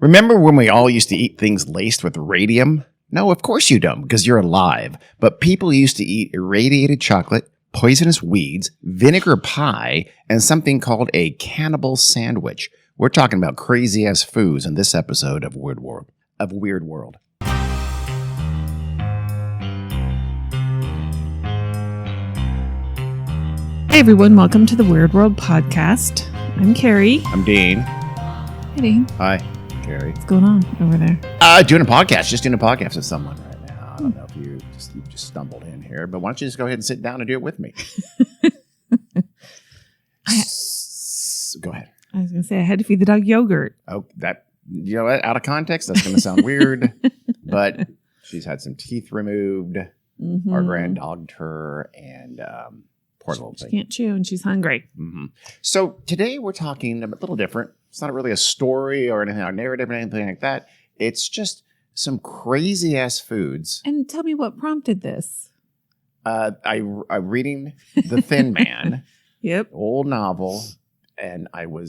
Remember when we all used to eat things laced with radium? No, of course you don't, because you're alive. But people used to eat irradiated chocolate, poisonous weeds, vinegar pie, and something called a cannibal sandwich. We're talking about crazy-ass foods in this episode of Weird World. Hey everyone, welcome to the Weird World podcast. I'm Carrie. I'm Dean. Hey Dean. Hi, Carrie. What's going on over there? Doing a podcast with someone right now. I don't know if you just stumbled in here, but why don't you just go ahead and sit down and do it with me? Go ahead. I was going to say I had to feed the dog yogurt. Oh, that, you know what? Out of context, that's going to sound weird, but she's had some teeth removed. Mm-hmm. Our grand dogged her, and poor little thing. She can't chew, and she's hungry. Mm-hmm. So today we're talking a little different. It's not really a story or anything, or narrative or anything like that. It's just some crazy ass foods. And tell me what prompted this. I'm reading The Thin Man. Yep. Old novel, and wow,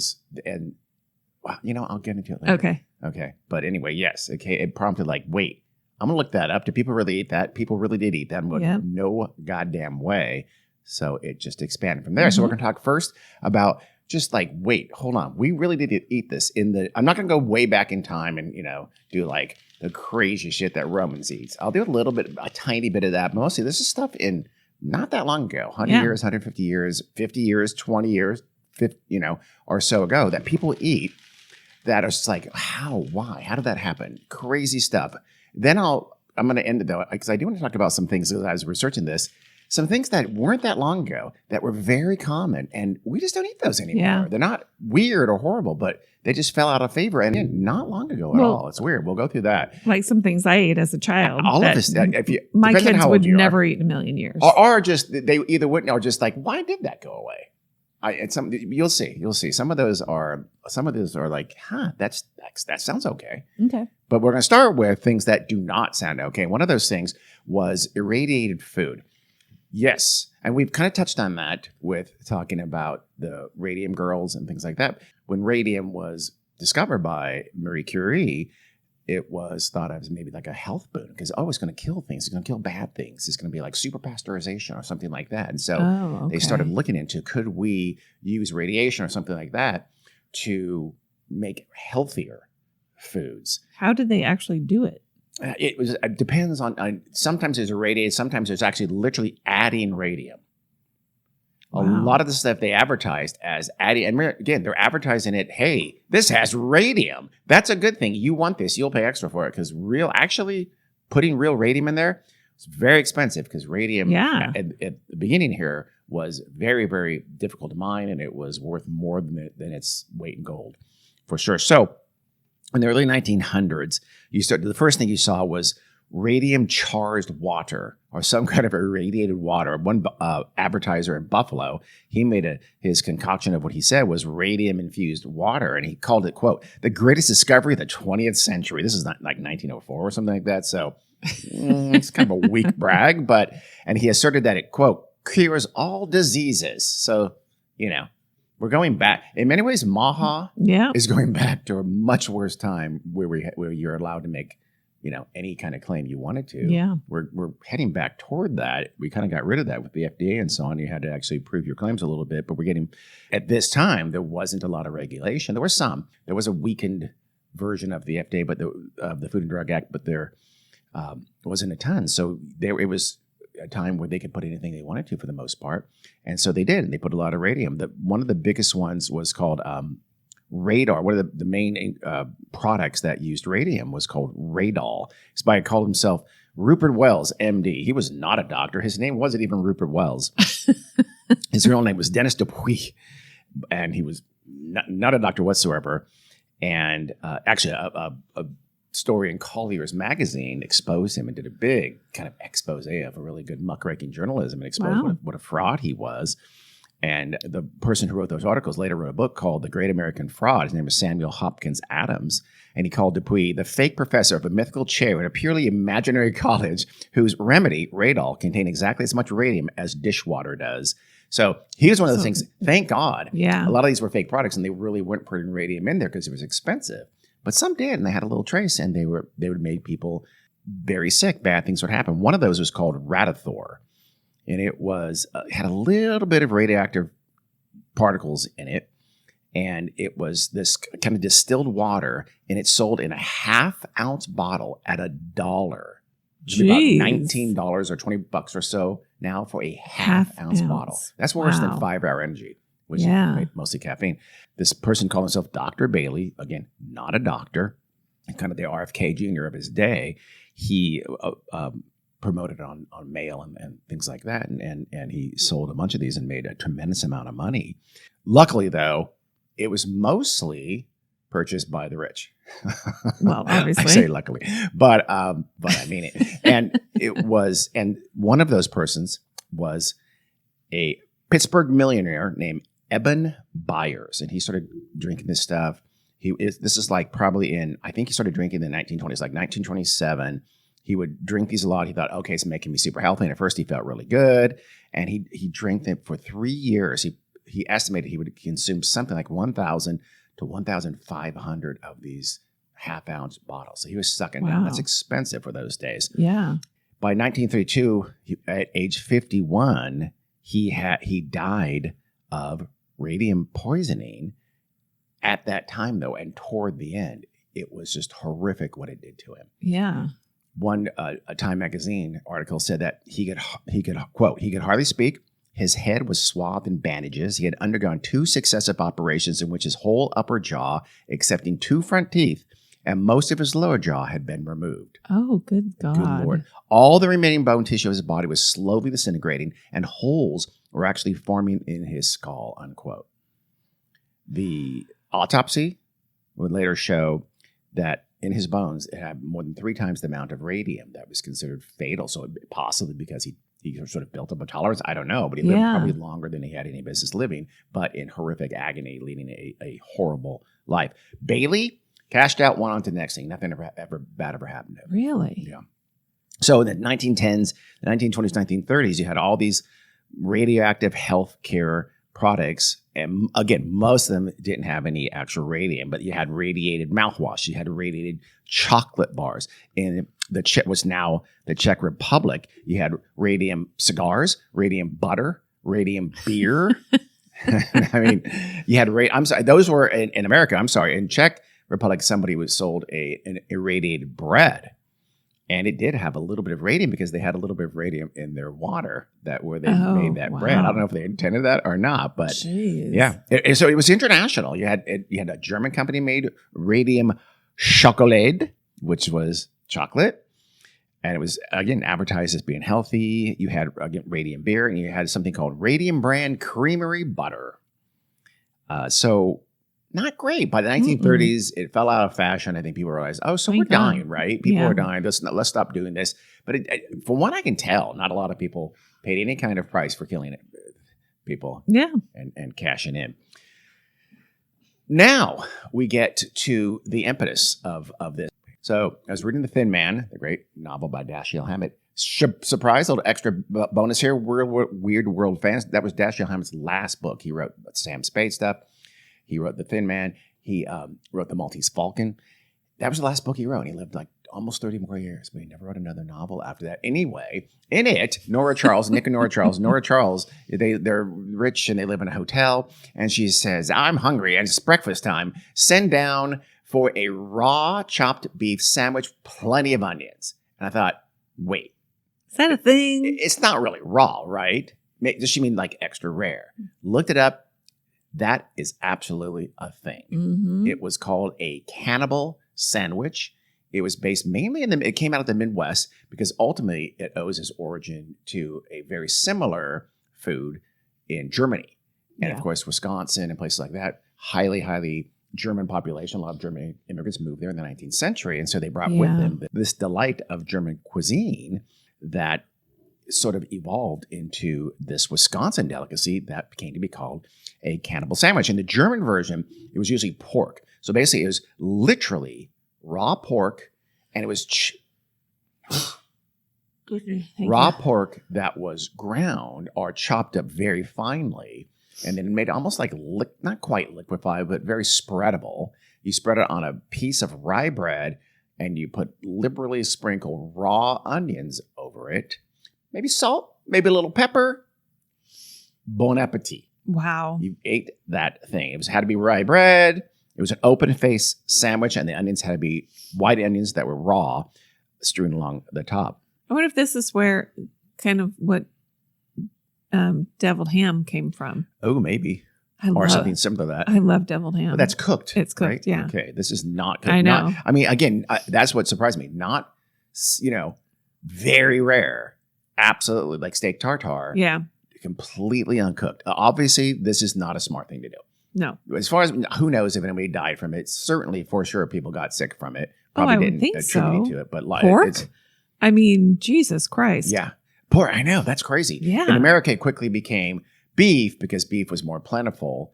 I'll get into it later. Okay. But anyway, yes. Okay. It prompted wait, I'm gonna look that up. Do people really eat that? People really did eat that. Yep. No goddamn way. So it just expanded from there. Mm-hmm. So we're gonna talk first about just wait, hold on. We really did eat this I'm not going to go way back in time and, do the crazy shit that Romans eats. I'll do a tiny bit of that. But mostly this is stuff in not that long ago, 100 years, 150 years, 50 years, 20 years, 50, or so ago that people eat that are just how, why, how did that happen? Crazy stuff. Then I'm going to end it though, because I do want to talk about some things as I was researching this. Some things that weren't that long ago that were very common, and we just don't eat those anymore. Yeah. They're not weird or horrible, but they just fell out of favor, and not long ago at all. It's weird. We'll go through that. Like some things I ate as a child. All of this, my kids would never eat in a million years. Or just, they either wouldn't, or just why did that go away? You'll see. Some of those are that sounds okay. Okay. But we're going to start with things that do not sound okay. One of those things was irradiated food. Yes. And we've kind of touched on that with talking about the radium girls and things like that. When radium was discovered by Marie Curie, it was thought of as maybe a health boon because, it's going to kill things. It's going to kill bad things. It's going to be like super pasteurization or something like that. And so they started looking into, could we use radiation or something like that to make healthier foods? How did they actually do it? It depends on sometimes there's irradiated, sometimes there's actually literally adding radium. Wow. A lot of the stuff they advertised as adding, and again, they're advertising it, hey, this has radium. That's a good thing. You want this, you'll pay extra for it because actually putting real radium in there is very expensive because radium at the beginning here was very, very difficult to mine, and it was worth more than its weight in gold for sure. So in the early 1900s, the first thing you saw was radium charged water or some kind of irradiated water. One advertiser in Buffalo, he made his concoction of what he said was radium infused water, and he called it, quote, the greatest discovery of the 20th century. This is not 1904 or something like that, so it's kind of a weak brag, and he asserted that it, quote, cures all diseases. So, we're going back. In many ways, Maha is going back to a much worse time where you're allowed to make, any kind of claim you wanted to. Yeah. We're heading back toward that. We kind of got rid of that with the FDA and so on. You had to actually prove your claims a little bit. But at this time, there wasn't a lot of regulation. There was some. There was a weakened version of the FDA, of the Food and Drug Act, but there wasn't a ton. So it was a time where they could put anything they wanted to for the most part. And so they did, and they put a lot of radium. One of the biggest ones was called radar. One of the main products that used radium was called Radol. This guy called himself Rupert Wells, MD. He was not a doctor. His name wasn't even Rupert Wells. His real name was Dennis Dupuy, and he was not a doctor whatsoever. And actually, a story in Collier's magazine exposed him and did a big kind of expose of a really good muckraking journalism and exposed what a fraud he was. And the person who wrote those articles later wrote a book called The Great American Fraud. His name was Samuel Hopkins Adams. And he called Dupuy the fake professor of a mythical chair at a purely imaginary college whose remedy, Radol, contained exactly as much radium as dishwater does. So he was one of those things, thank God. Yeah. A lot of these were fake products and they really weren't putting radium in there because it was expensive. but some did, and they had a little trace, and they would make people very sick. Bad things would happen. One of those was called Radithor, and it was had a little bit of radioactive particles in it, and it was this kind of distilled water, and it's sold in a half-ounce bottle at $1. About $19 or $20 or so now for a half-ounce bottle. That's worse than 5-hour energy, which is mostly caffeine. This person called himself Dr. Bailey, again, not a doctor, and kind of the RFK Jr. of his day. He promoted on mail and things like that, and he sold a bunch of these and made a tremendous amount of money. Luckily, though, it was mostly purchased by the rich. Well, obviously. I say luckily, but I mean it. And it was, and one of those persons was a Pittsburgh millionaire named Eben Byers, and he started drinking this stuff. This is like probably I think he started drinking in the 1920s, like 1927. He would drink these a lot. He thought, okay, it's making me super healthy. And at first he felt really good. And he drank them for 3 years. He estimated he would consume something like 1,000 to 1,500 of these half-ounce bottles. So he was sucking down. That's expensive for those days. Yeah. By 1932, at age 51, he died of radium poisoning at that time, though, and toward the end. It was just horrific what it did to him. Yeah. One a Time magazine article said that he could quote, he could hardly speak. His head was swathed in bandages. He had undergone 2 successive operations in which his whole upper jaw, excepting 2 front teeth, and most of his lower jaw had been removed. Oh, good God. Good Lord. All the remaining bone tissue of his body was slowly disintegrating, and holes were actually forming in his skull, unquote. The autopsy would later show that in his bones, it had more than 3 times the amount of radium that was considered fatal. So possibly because he sort of built up a tolerance. I don't know, but he lived probably longer than he had any business living, but in horrific agony, leading a horrible life. Bailey cashed out, went on to the next thing. Nothing ever bad happened to him. Really? Yeah. So in the 1910s, the 1920s, 1930s, you had all these radioactive healthcare products. And again, most of them didn't have any actual radium, but you had radiated mouthwash. You had radiated chocolate bars. In was now the Czech Republic, you had radium cigars, radium butter, radium beer. I mean, you had I'm sorry, those were in America. I'm sorry, in Czech Republic, somebody was sold an irradiated bread. And it did have a little bit of radium because they had a little bit of radium in their water where they made that bread. I don't know if they intended that or not, but yeah. So it was international. You had a German company made radium chocolate, which was chocolate. And it was, again, advertised as being healthy. You had, again, radium beer, and you had something called radium brand creamery butter. So not great. By the 1930s, it fell out of fashion. I think people realized, so we're dying, right? People are dying. Let's stop doing this. But from what I can tell, not a lot of people paid any kind of price for killing people and cashing in. Now we get to the impetus of this. So I was reading The Thin Man, the great novel by Dashiell Hammett. Surprise, a little extra bonus here. Weird World fans. That was Dashiell Hammett's last book. He wrote Sam Spade stuff. He wrote The Thin Man. He wrote The Maltese Falcon. That was the last book he wrote. He lived like almost 30 more years, but he never wrote another novel after that. Anyway, in it, Nick and Nora Charles, they're rich and they live in a hotel. And she says, I'm hungry and it's breakfast time. Send down for a raw chopped beef sandwich, plenty of onions. And I thought, wait. Is that a thing? It's not really raw, right? Does she mean like extra rare? Looked it up. That is absolutely a thing. Mm-hmm. It was called a cannibal sandwich. It was based mainly it came out of the Midwest because ultimately it owes its origin to a very similar food in Germany. And of course, Wisconsin and places like that, highly German population. A lot of German immigrants moved there in the 19th century. And so they brought with them this delight of German cuisine that sort of evolved into this Wisconsin delicacy that came to be called a cannibal sandwich. In the German version, it was usually pork. So basically, it was literally raw pork, and it was raw pork that was ground or chopped up very finely, and then made almost like not quite liquefied, but very spreadable. You spread it on a piece of rye bread, and you liberally sprinkle raw onions over it. Maybe salt, maybe a little pepper. Bon appetit. Wow. You ate that thing. Had to be rye bread. It was an open-face sandwich, and the onions had to be white onions that were raw, strewn along the top. I wonder if this is where kind of what deviled ham came from. Oh, maybe. Something similar to that. I love deviled ham. But that's cooked. It's cooked, right? yeah. Okay, this is not cooked. I know. Again, that's what surprised me. Not, very rare. Absolutely, like steak tartare. Yeah. Completely uncooked. Obviously, this is not a smart thing to do. No. As far as who knows if anybody died from it, certainly for sure people got sick from it. I Probably would think attribute so. to it, but pork? Jesus Christ. Yeah. Pork, I know, that's crazy. Yeah. In America, it quickly became beef because beef was more plentiful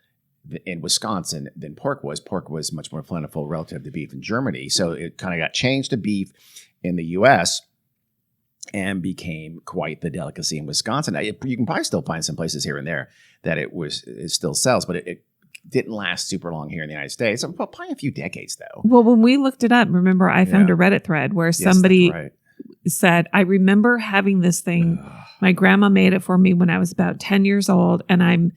in Wisconsin than pork was. Pork was much more plentiful relative to beef in Germany. So it kind of got changed to beef in the U.S. and became quite the delicacy in Wisconsin. You can probably still find some places here and there that it still sells, but it didn't last super long here in the United States. Probably a few decades, though. Well, when we looked it up, remember I found a Reddit thread where somebody said, I remember having this thing. My grandma made it for me when I was about 10 years old, and I'm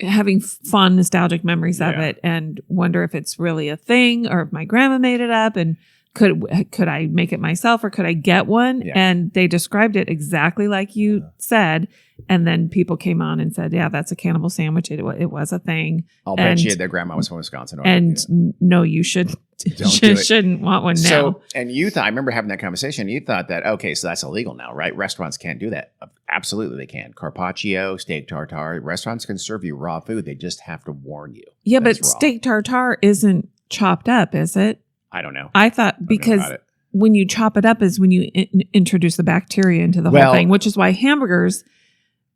having fond, nostalgic memories of it and wonder if it's really a thing or if my grandma made it up, and could I make it myself or could I get one? Yeah. And they described it exactly like you said. And then people came on and said, yeah, that's a cannibal sandwich. It was a thing. I'll bet you their grandma was from Wisconsin. No, you shouldn't want one now. So, and you thought, I remember having that conversation. You thought that, okay, so that's illegal now, right? Restaurants can't do that. Absolutely they can. Carpaccio, steak tartare. Restaurants can serve you raw food. They just have to warn you. Yeah, but steak tartare isn't chopped up, is it? I don't know. I thought because when you chop it up is when you introduce the bacteria into the whole thing, which is why hamburgers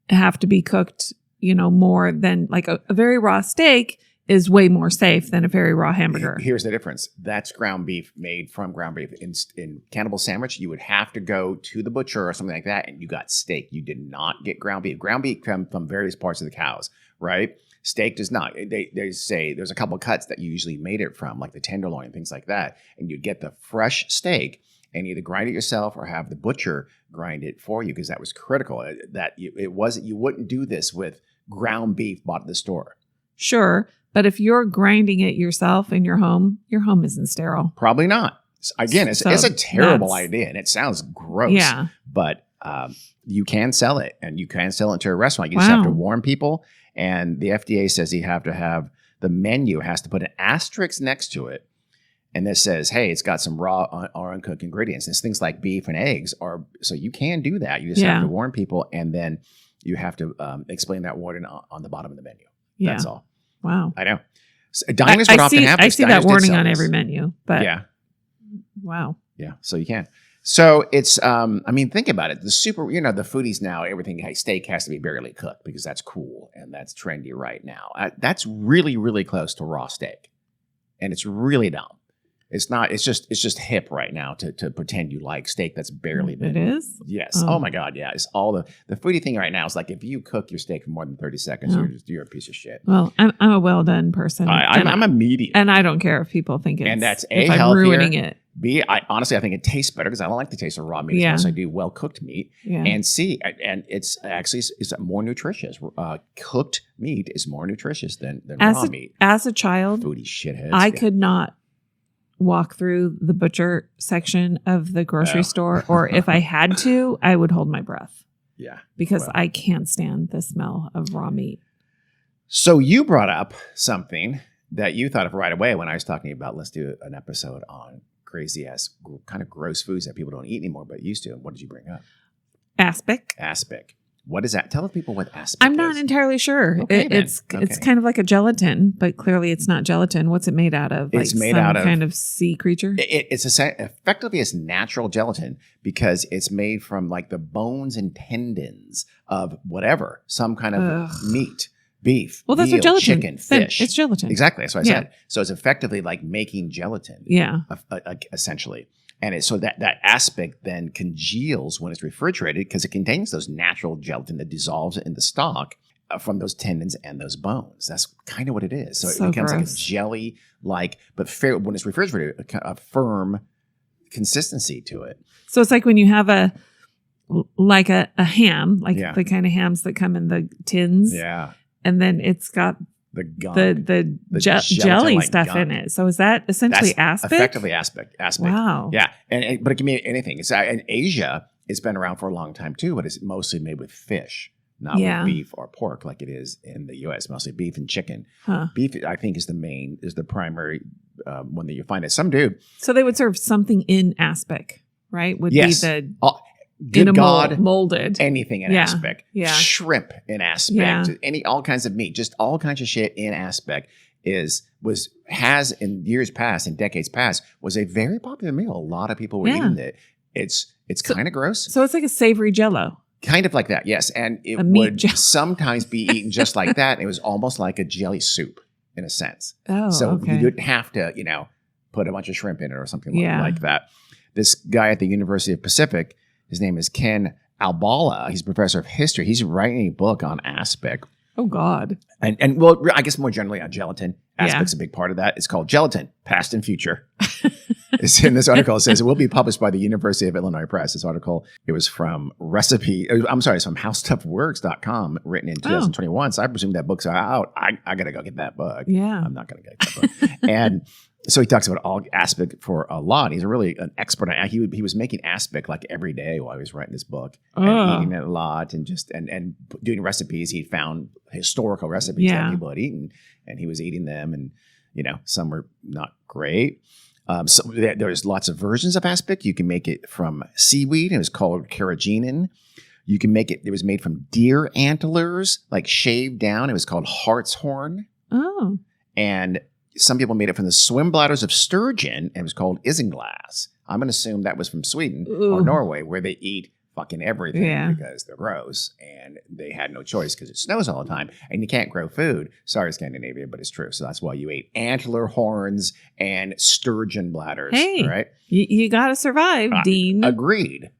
have to be cooked, more than like a very raw steak is way more safe than a very raw hamburger. Here's the difference. That's ground beef made from ground beef. In cannibal sandwich, you would have to go to the butcher or something like that, and you got steak. You did not get ground beef. Ground beef comes from various parts of the cows, right? Steak does not. They say there's a couple of cuts that you usually made it from, like the tenderloin and things like that. And you'd get the fresh steak and either grind it yourself or have the butcher grind it for you, because that was critical. You wouldn't do this with ground beef bought at the store. Sure, but if you're grinding it yourself in your home isn't sterile. Probably not. Again, it's a terrible idea, and it sounds gross. Yeah, but you can sell it, and you can sell it to a restaurant. You just have to warn people. And the FDA says you have to have the menu has to put an asterisk next to it. And this says, hey, it's got some raw or uncooked ingredients. It's things like beef and eggs. So you can do that. You just have to warn people. And then you have to explain that warning on the bottom of the menu. Yeah. That's all. Wow. I know. So diners would often have this. I see that warning on every menu. But wow. Yeah. So you can. So it's, think about it. The foodies now, everything, steak has to be barely cooked because that's cool and that's trendy right now. That's really, really close to raw steak. And it's really dumb. It's not, it's just hip right now to pretend you like steak that's barely been. It is? Yes. Oh my God. Yeah. It's all the foodie thing right now is like, if you cook your steak for more than 30 seconds, you're a piece of shit. Well, I'm a well done person. I'm a medium. And I don't care if people think it's, and that's if I'm healthier. ruining it. B, I think it tastes better because I don't like the taste of raw meat as much as I do well cooked meat. Yeah. And C, and it's actually it's more nutritious. Cooked meat is more nutritious than raw meat. As a child, foodie shitheads. I could not walk through the butcher section of the grocery store, or if I had to, I would hold my breath. Yeah, because I can't stand the smell of raw meat. So you brought up something that you thought of right away when I was talking about let's do an episode on crazy ass kind of gross foods that people don't eat anymore but used to. And what did you bring up? Aspic. What is that? Tell the people what aspic is. I'm not entirely sure. Okay, it's kind of like a gelatin, but clearly it's not gelatin. What's it made out of? It's made out of kind of sea creature. It's effectively it's natural gelatin because it's made from like the bones and tendons of whatever, some kind of meat. Beef, well, that's veal, what gelatin. Chicken, fish. It's gelatin. Exactly. That's what I said. So it's effectively like making gelatin. Yeah. Essentially. And so that aspic then congeals when it's refrigerated because it contains those natural gelatin that dissolves in the stock. from those tendons and those bones. That's kind of what it is. So it becomes gross. like a jelly, but when it's refrigerated, a firm consistency to it. So it's like when you have a ham, like the kind of hams that come in the tins. Yeah. And then it's got the gunk, the jelly stuff gunk in it. So is that essentially aspic? Effectively aspic. Wow. Yeah. But it can be anything. It's in Asia, it's been around for a long time too, but it's mostly made with fish, not with beef or pork like it is in the U.S. Mostly beef and chicken. Huh. Beef, I think, is the primary one that you find it. Some do. So they would serve something in aspic, right? Would be the good God, molded anything in aspic. Yeah. Shrimp in aspic. Yeah. All kinds of meat, just all kinds of shit in aspic has in years past, in decades past, was a very popular meal. A lot of people were eating it. It's kind of gross. So it's like a savory Jell-O. Kind of like that, yes. And it would sometimes be eaten just like that. It was almost like a jelly soup in a sense. Oh, so you didn't have to, put a bunch of shrimp in it or something like that. This guy at the University of Pacific, his name is Ken Albala. He's a professor of history. He's writing a book on aspic. Oh, God. And well, I guess more generally on gelatin. Aspic's a big part of that. It's called Gelatin, Past and Future. It's in this article. It says it will be published by the University of Illinois Press. This article, it was from it's from howstuffworks.com, written in 2021. So I presume that book's out. I got to go get that book. Yeah. I'm not going to get that book. And so he talks about all aspic for a lot. He's really an expert. He was making aspic like every day while he was writing this book and eating it a lot and just and doing recipes. He found historical recipes that people had eaten and he was eating them, and some were not great. So there's lots of versions of aspic. You can make it from seaweed. It was called carrageenan. You can make it. It was made from deer antlers, like shaved down. It was called hartshorn. Oh, and some people made it from the swim bladders of sturgeon, and it was called isinglass. I'm going to assume that was from Sweden or Norway, where they eat fucking everything because they're gross, and they had no choice because it snows all the time, and you can't grow food. Sorry, Scandinavia, but it's true. So that's why you ate antler horns and sturgeon bladders. Hey, right? You got to survive, Dean. Agreed.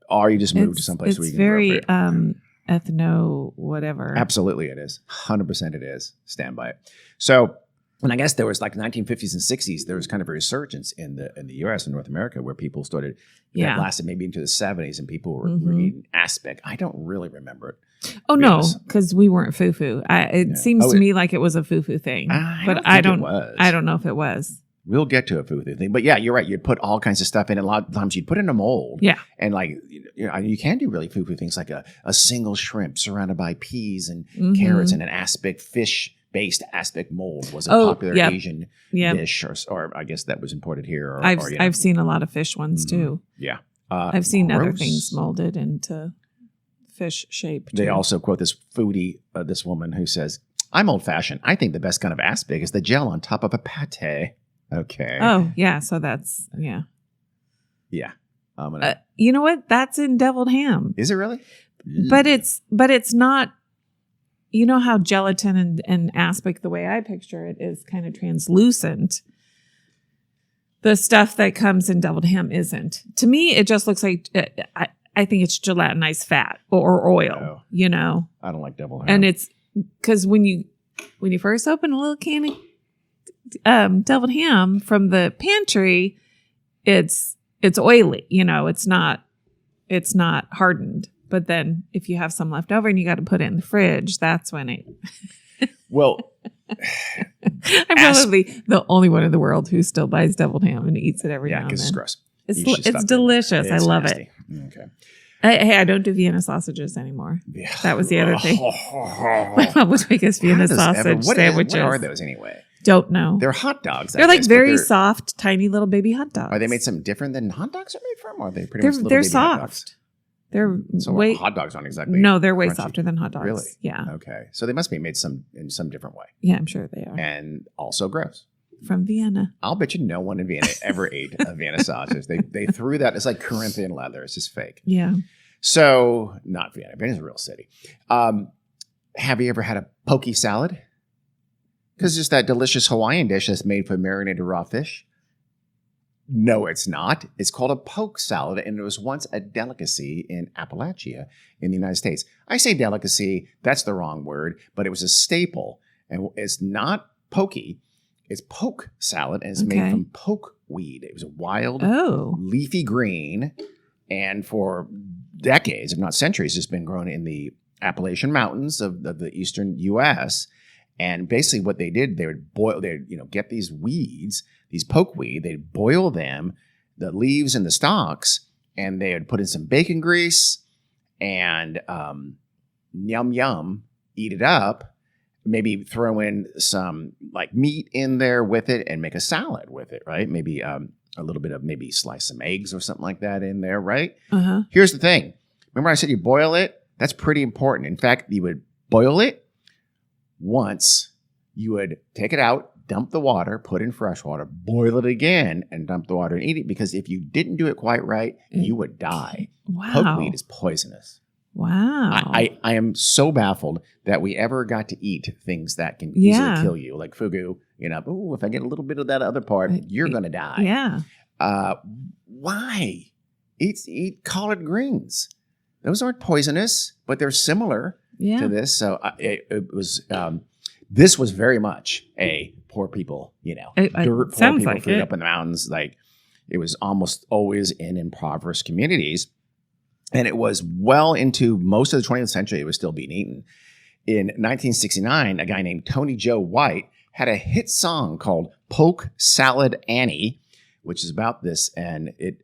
Or you just move to someplace where you can grow food. It's very ethno whatever. Absolutely, it is. 100% it is. Stand by it. So. And I guess there was like 1950s and 60s, there was kind of a resurgence in the U.S. and North America where people started, that lasted maybe into the 70s, and people were eating aspic. I don't really remember it. Oh, no, because we weren't foo-foo. It seems to me like it was a foo-foo thing, but I don't know if it was. We'll get to a foo-foo thing. But yeah, you're right. You'd put all kinds of stuff in. A lot of times you'd put in a mold. Yeah. And like, you can do really foo-foo things like a single shrimp surrounded by peas and carrots and an aspic fish-based aspic mold was a popular Asian dish, or I guess that was imported here. I've seen a lot of fish ones too. Yeah. I've seen other things molded into fish shape too. They also quote this foodie, this woman who says, "I'm old-fashioned. I think the best kind of aspic is the gel on top of a pate." Okay. Oh, yeah. So that's, Yeah. You know what? That's in deviled ham. Is it really? But it's not, you know how gelatin and aspic, the way I picture it, is kind of translucent. The stuff that comes in deviled ham isn't. To me, it just looks like, I think it's gelatinized fat or oil, I don't like deviled ham. And it's because when you first open a little can of deviled ham from the pantry, it's oily, it's not hardened. But then if you have some left over and you got to put it in the fridge, that's when it well, I'm probably the only one in the world who still buys deviled ham and eats it every now and then. Yeah, because it's gross. It's delicious. I love it. Okay. Hey, I don't do Vienna sausages anymore. Yeah. That was the other thing. My mom would make us Vienna sausage sandwiches. What are those anyway? Don't know. They're hot dogs. They're like very soft, tiny little baby hot dogs. Are they made something different than hot dogs are made from? Or are they pretty much little they're baby soft. hot dogs? They're hot dogs aren't exactly. No, they're way crunchy. softer than hot dogs. Really? Yeah. Okay, so they must be made in some different way. Yeah, I'm sure they are. And also gross. From Vienna. I'll bet you no one in Vienna ever ate a Vienna sausage. They threw that. It's like Corinthian leather. It's just fake. Yeah. So not Vienna. Vienna's a real city. Have you ever had a poke salad? Because it's that delicious Hawaiian dish that's made from marinated raw fish. No, it's not. It's called a poke salad, and it was once a delicacy in Appalachia in the United States. I say delicacy, that's the wrong word, but it was a staple. And it's not pokey, it's poke salad, and it's made from poke weed. It was a wild, leafy green, and for decades, if not centuries, it's been grown in the Appalachian Mountains of the eastern U.S., and basically what they did, they would get these weeds, these pokeweed, they'd boil them, the leaves and the stalks, and they would put in some bacon grease and yum, eat it up, maybe throw in some like meat in there with it and make a salad with it, right? Maybe a little bit of maybe slice some eggs or something like that in there, right? Uh-huh. Here's the thing. Remember I said you boil it? That's pretty important. In fact, you would boil it once, you would take it out, dump the water, put in fresh water, boil it again, and dump the water and eat it. Because if you didn't do it quite right, you would die. Wow. Pokeweed is poisonous. Wow. I am so baffled that we ever got to eat things that can easily kill you, like fugu. If I get a little bit of that other part, you're going to die. Yeah. Why? Eat collard greens. Those aren't poisonous, but they're similar to this. So it was. This was very much a poor people, dirt poor people like food up in the mountains. Like it was almost always in impoverished communities, and it was well into most of the 20th century. It was still being eaten. In 1969, a guy named Tony Joe White had a hit song called "Poke Salad Annie," which is about this, and it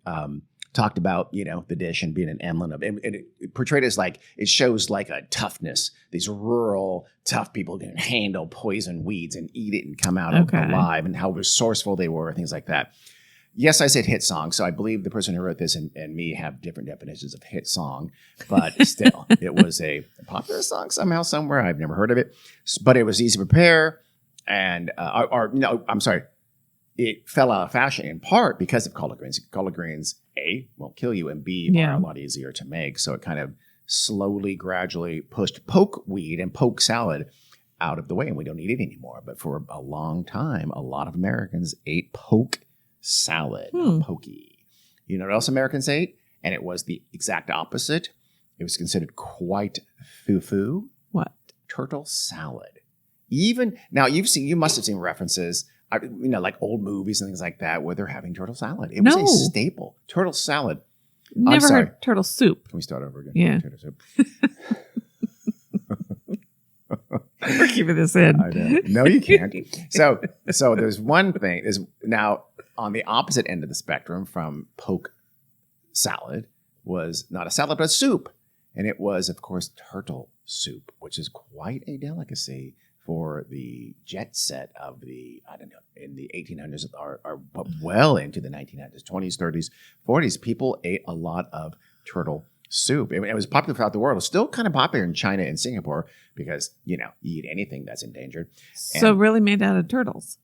talked about, the dish and being an emblem of it. It portrayed as like, it shows like a toughness. These rural, tough people can handle poison weeds and eat it and come out alive, and how resourceful they were, things like that. Yes, I said hit song, so I believe the person who wrote this and me have different definitions of hit song, but still, it was a popular song somehow, somewhere. I've never heard of it, but it was easy to prepare, and, it fell out of fashion in part because of collard greens. Collard greens, A, won't kill you, and B, are a lot easier to make. So it kind of slowly, gradually pushed pokeweed and poke salad out of the way, and we don't eat it anymore. But for a long time, a lot of Americans ate poke salad, not pokey. You know what else Americans ate? And it was the exact opposite. It was considered quite foo-foo. What? Turtle salad. You must have seen references, like old movies and things like that where they're having turtle salad. It was a staple. Turtle salad. Never heard turtle soup. Can we start over again? Yeah. Turtle soup. We're keeping this in. I know. No, you can't. So there's one thing is now on the opposite end of the spectrum from poke salad was not a salad, but a soup. And it was, of course, turtle soup, which is quite a delicacy for the jet set of in the 1800s or well into the 1900s, 20s, 30s, 40s. People ate a lot of turtle soup. It was popular throughout the world. It's still kind of popular in China and Singapore because, you eat anything that's endangered. So really made out of turtles?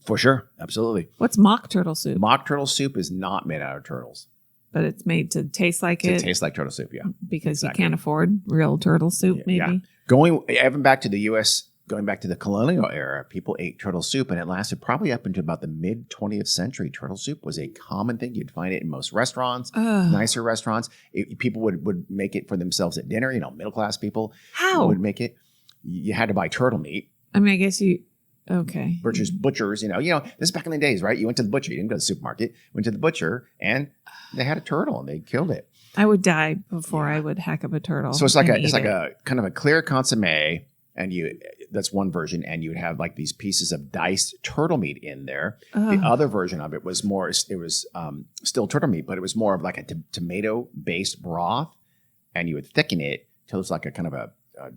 For sure. Absolutely. What's mock turtle soup? Mock turtle soup is not made out of turtles. But it's made to taste like it? To taste like turtle soup, yeah. Because you can't afford real turtle soup, maybe? Yeah. Even back to the U.S., going back to the colonial era, people ate turtle soup, and it lasted probably up into about the mid-20th century. Turtle soup was a common thing. You'd find it in most restaurants, nicer restaurants. People would make it for themselves at dinner. Middle-class people would make it. You had to buy turtle meat. I mean, I guess okay. Butchers, this is back in the days, right? You went to the butcher. You didn't go to the supermarket. Went to the butcher, and they had a turtle, and they killed it. I would die before I would hack up a turtle. So it's like a kind of a clear consommé, and that's one version, and you would have like these pieces of diced turtle meat in there. The other version of it was still turtle meat, but it was more of like a tomato-based broth, and you would thicken it till it's like a kind of a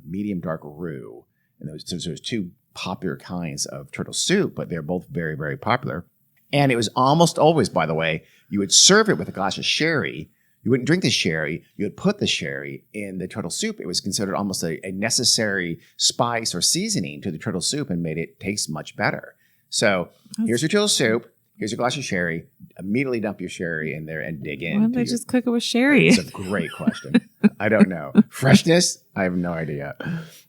medium dark roux. And there's two popular kinds of turtle soup, but they're both very, very popular. And it was almost always, by the way, you would serve it with a glass of sherry. You wouldn't drink the sherry. You would put the sherry in the turtle soup. It was considered almost a necessary spice or seasoning to the turtle soup and made it taste much better. So here's your turtle soup. Here's your glass of sherry. Immediately dump your sherry in there and dig in. Why don't they just cook it with sherry? It's a great question. I don't know. Freshness? I have no idea.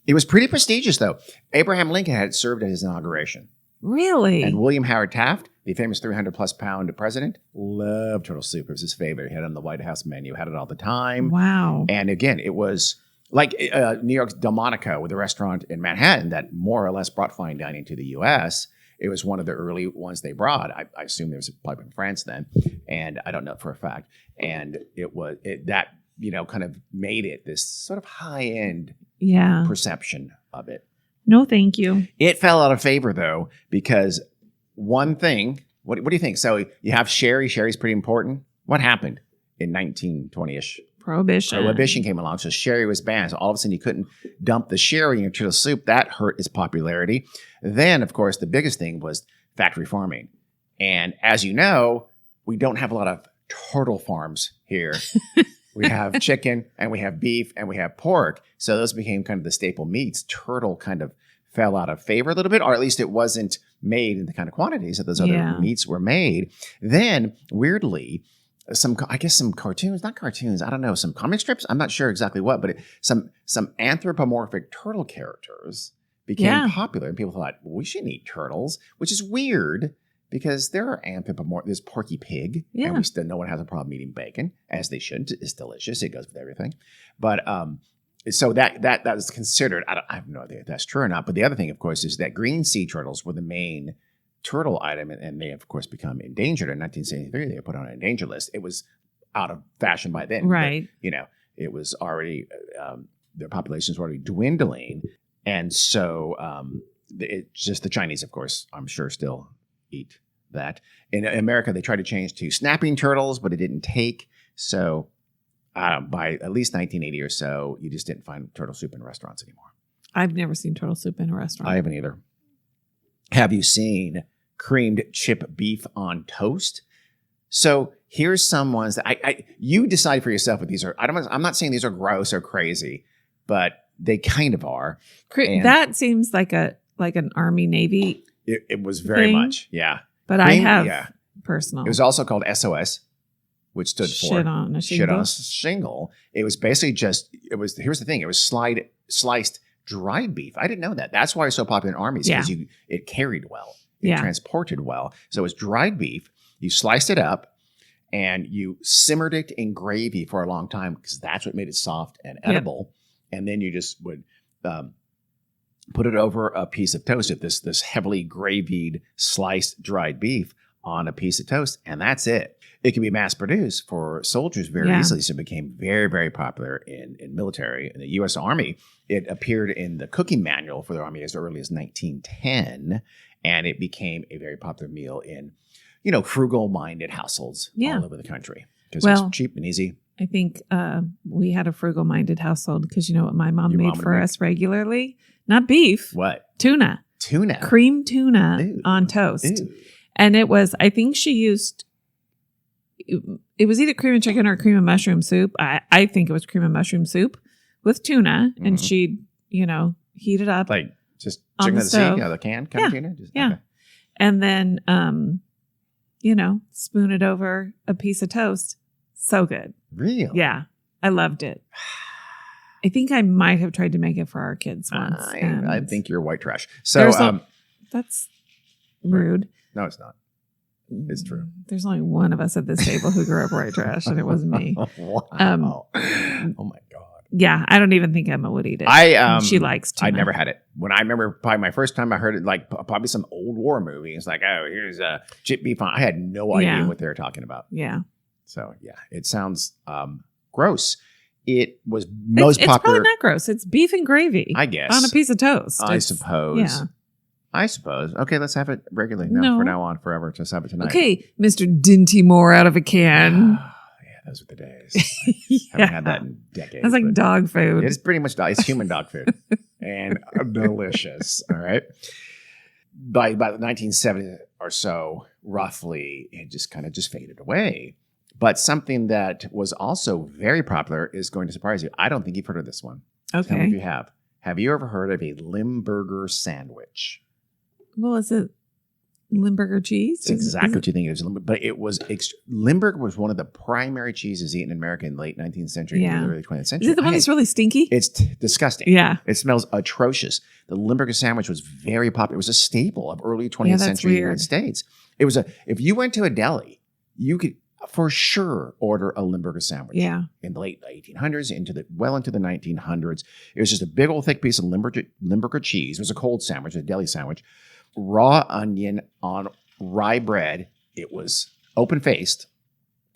It was pretty prestigious, though. Abraham Lincoln had served at his inauguration. Really? And William Howard Taft the famous 300-plus pound president, loved turtle soup. It was his favorite. He had it on the White House menu, had it all the time. Wow. And again, it was like New York's Delmonico, with a restaurant in Manhattan that more or less brought fine dining to the U.S. It was one of the early ones they brought. I assume there was probably in France then, and I don't know for a fact. And that kind of made it this sort of high-end perception of it. No, thank you. It fell out of favor, though, because one thing, what do you think? So you have sherry. Sherry's pretty important. What happened in 1920-ish? Prohibition came along, so sherry was banned. So all of a sudden you couldn't dump the sherry in your turtle soup. That hurt its popularity. Then, of course, the biggest thing was factory farming. And as you know, we don't have a lot of turtle farms here. We have chicken, and we have beef, and we have pork. So those became kind of the staple meats. Turtle kind of fell out of favor a little bit, or at least it wasn't made in the kind of quantities that those other meats were made. Then, weirdly, some cartoons, not cartoons, I don't know, some comic strips, I'm not sure exactly what, but some anthropomorphic turtle characters became popular, and people thought, well, we shouldn't eat turtles, which is weird because there are anthropomorphic, there's Porky Pig, and no one has a problem eating bacon, as they shouldn't. It's delicious, it goes with everything. But so that was considered, I have no idea if that's true or not, but the other thing, of course, is that green sea turtles were the main turtle item, and they, of course, become endangered. In 1973, they were put on an endangered list. It was out of fashion by then. Right. But, it was already, their populations were already dwindling. And so it's just the Chinese, of course, I'm sure still eat that. In America, they tried to change to snapping turtles, but it didn't take. So by at least 1980 or so, you just didn't find turtle soup in restaurants anymore. I've never seen turtle soup in a restaurant. I haven't either. Have you seen creamed chip beef on toast? So here's some ones that you decide for yourself what these are. I'm not saying these are gross or crazy, but they kind of are. That seems like an Army Navy. It was very much, yeah. But I have personal. It was also called SOS, which stood for shit on a shingle. It was basically here's the thing. It was sliced dried beef. I didn't know that. That's why it's so popular in armies, because it carried well. It transported well. So it was dried beef. You sliced it up and you simmered it in gravy for a long time because that's what made it soft and edible. Yep. And then you just would put it over a piece of toast, this heavily gravied sliced dried beef on a piece of toast, and that's it. It can be mass produced for soldiers very easily, so it became very, very popular in military. In the U.S. Army, it appeared in the cooking manual for the Army as early as 1910, and it became a very popular meal in, frugal-minded households all over the country because it's cheap and easy. I think we had a frugal-minded household because you know what my mom made for us regularly? Not beef. What? Tuna. Cream tuna on toast. Ooh. And it was, I think she used, it was either cream and chicken or cream and mushroom soup. I think it was cream and mushroom soup with tuna. Mm-hmm. And she'd, heat it up. Like just chicken of the sea, the can kind of tuna? Okay. And then, spoon it over a piece of toast. So good. Really? Yeah. I loved it. I think I might have tried to make it for our kids once. I think you're white trash. So that's rude. No, it's not. It's true. There's only one of us at this table who grew up white trash, and it wasn't me. Wow. Oh my God. Yeah, I don't even think Emma would eat it. She likes tuna. I never had it. When I remember probably my first time I heard it, like probably some old war movie. It's like, oh, here's a chip beef. I had no idea what they were talking about. Yeah. So yeah, it sounds gross. It was most popular. It's probably not gross. It's beef and gravy. I guess. On a piece of toast. I suppose. Yeah. I suppose. Okay, let's have it regularly. No, from now on, forever. Just have it tonight. Okay, Mr. Dinty Moore out of a can. Yeah, those were the days. Haven't had that in decades. That's like dog food. It's pretty much it's human dog food. And delicious. All right. By the 1970s or so, roughly, it just kind of faded away. But something that was also very popular is going to surprise you. I don't think you've heard of this one. Okay. Tell me if you have. Have you ever heard of a Limburger sandwich? Well, is it Limburger cheese? It's exactly what you think it is. But it was Limburger was one of the primary cheeses eaten in America in the late 19th century and the early 20th century. Is it the one that's really stinky? It's disgusting. Yeah. It smells atrocious. The Limburger sandwich was very popular. It was a staple of early 20th century United States. It was if you went to a deli, you could for sure order a Limburger sandwich. Yeah. In the late 1800s, into the 1900s. It was just a big old thick piece of Limburger cheese. It was a cold sandwich, a deli sandwich. Raw onion on rye bread. It was open-faced.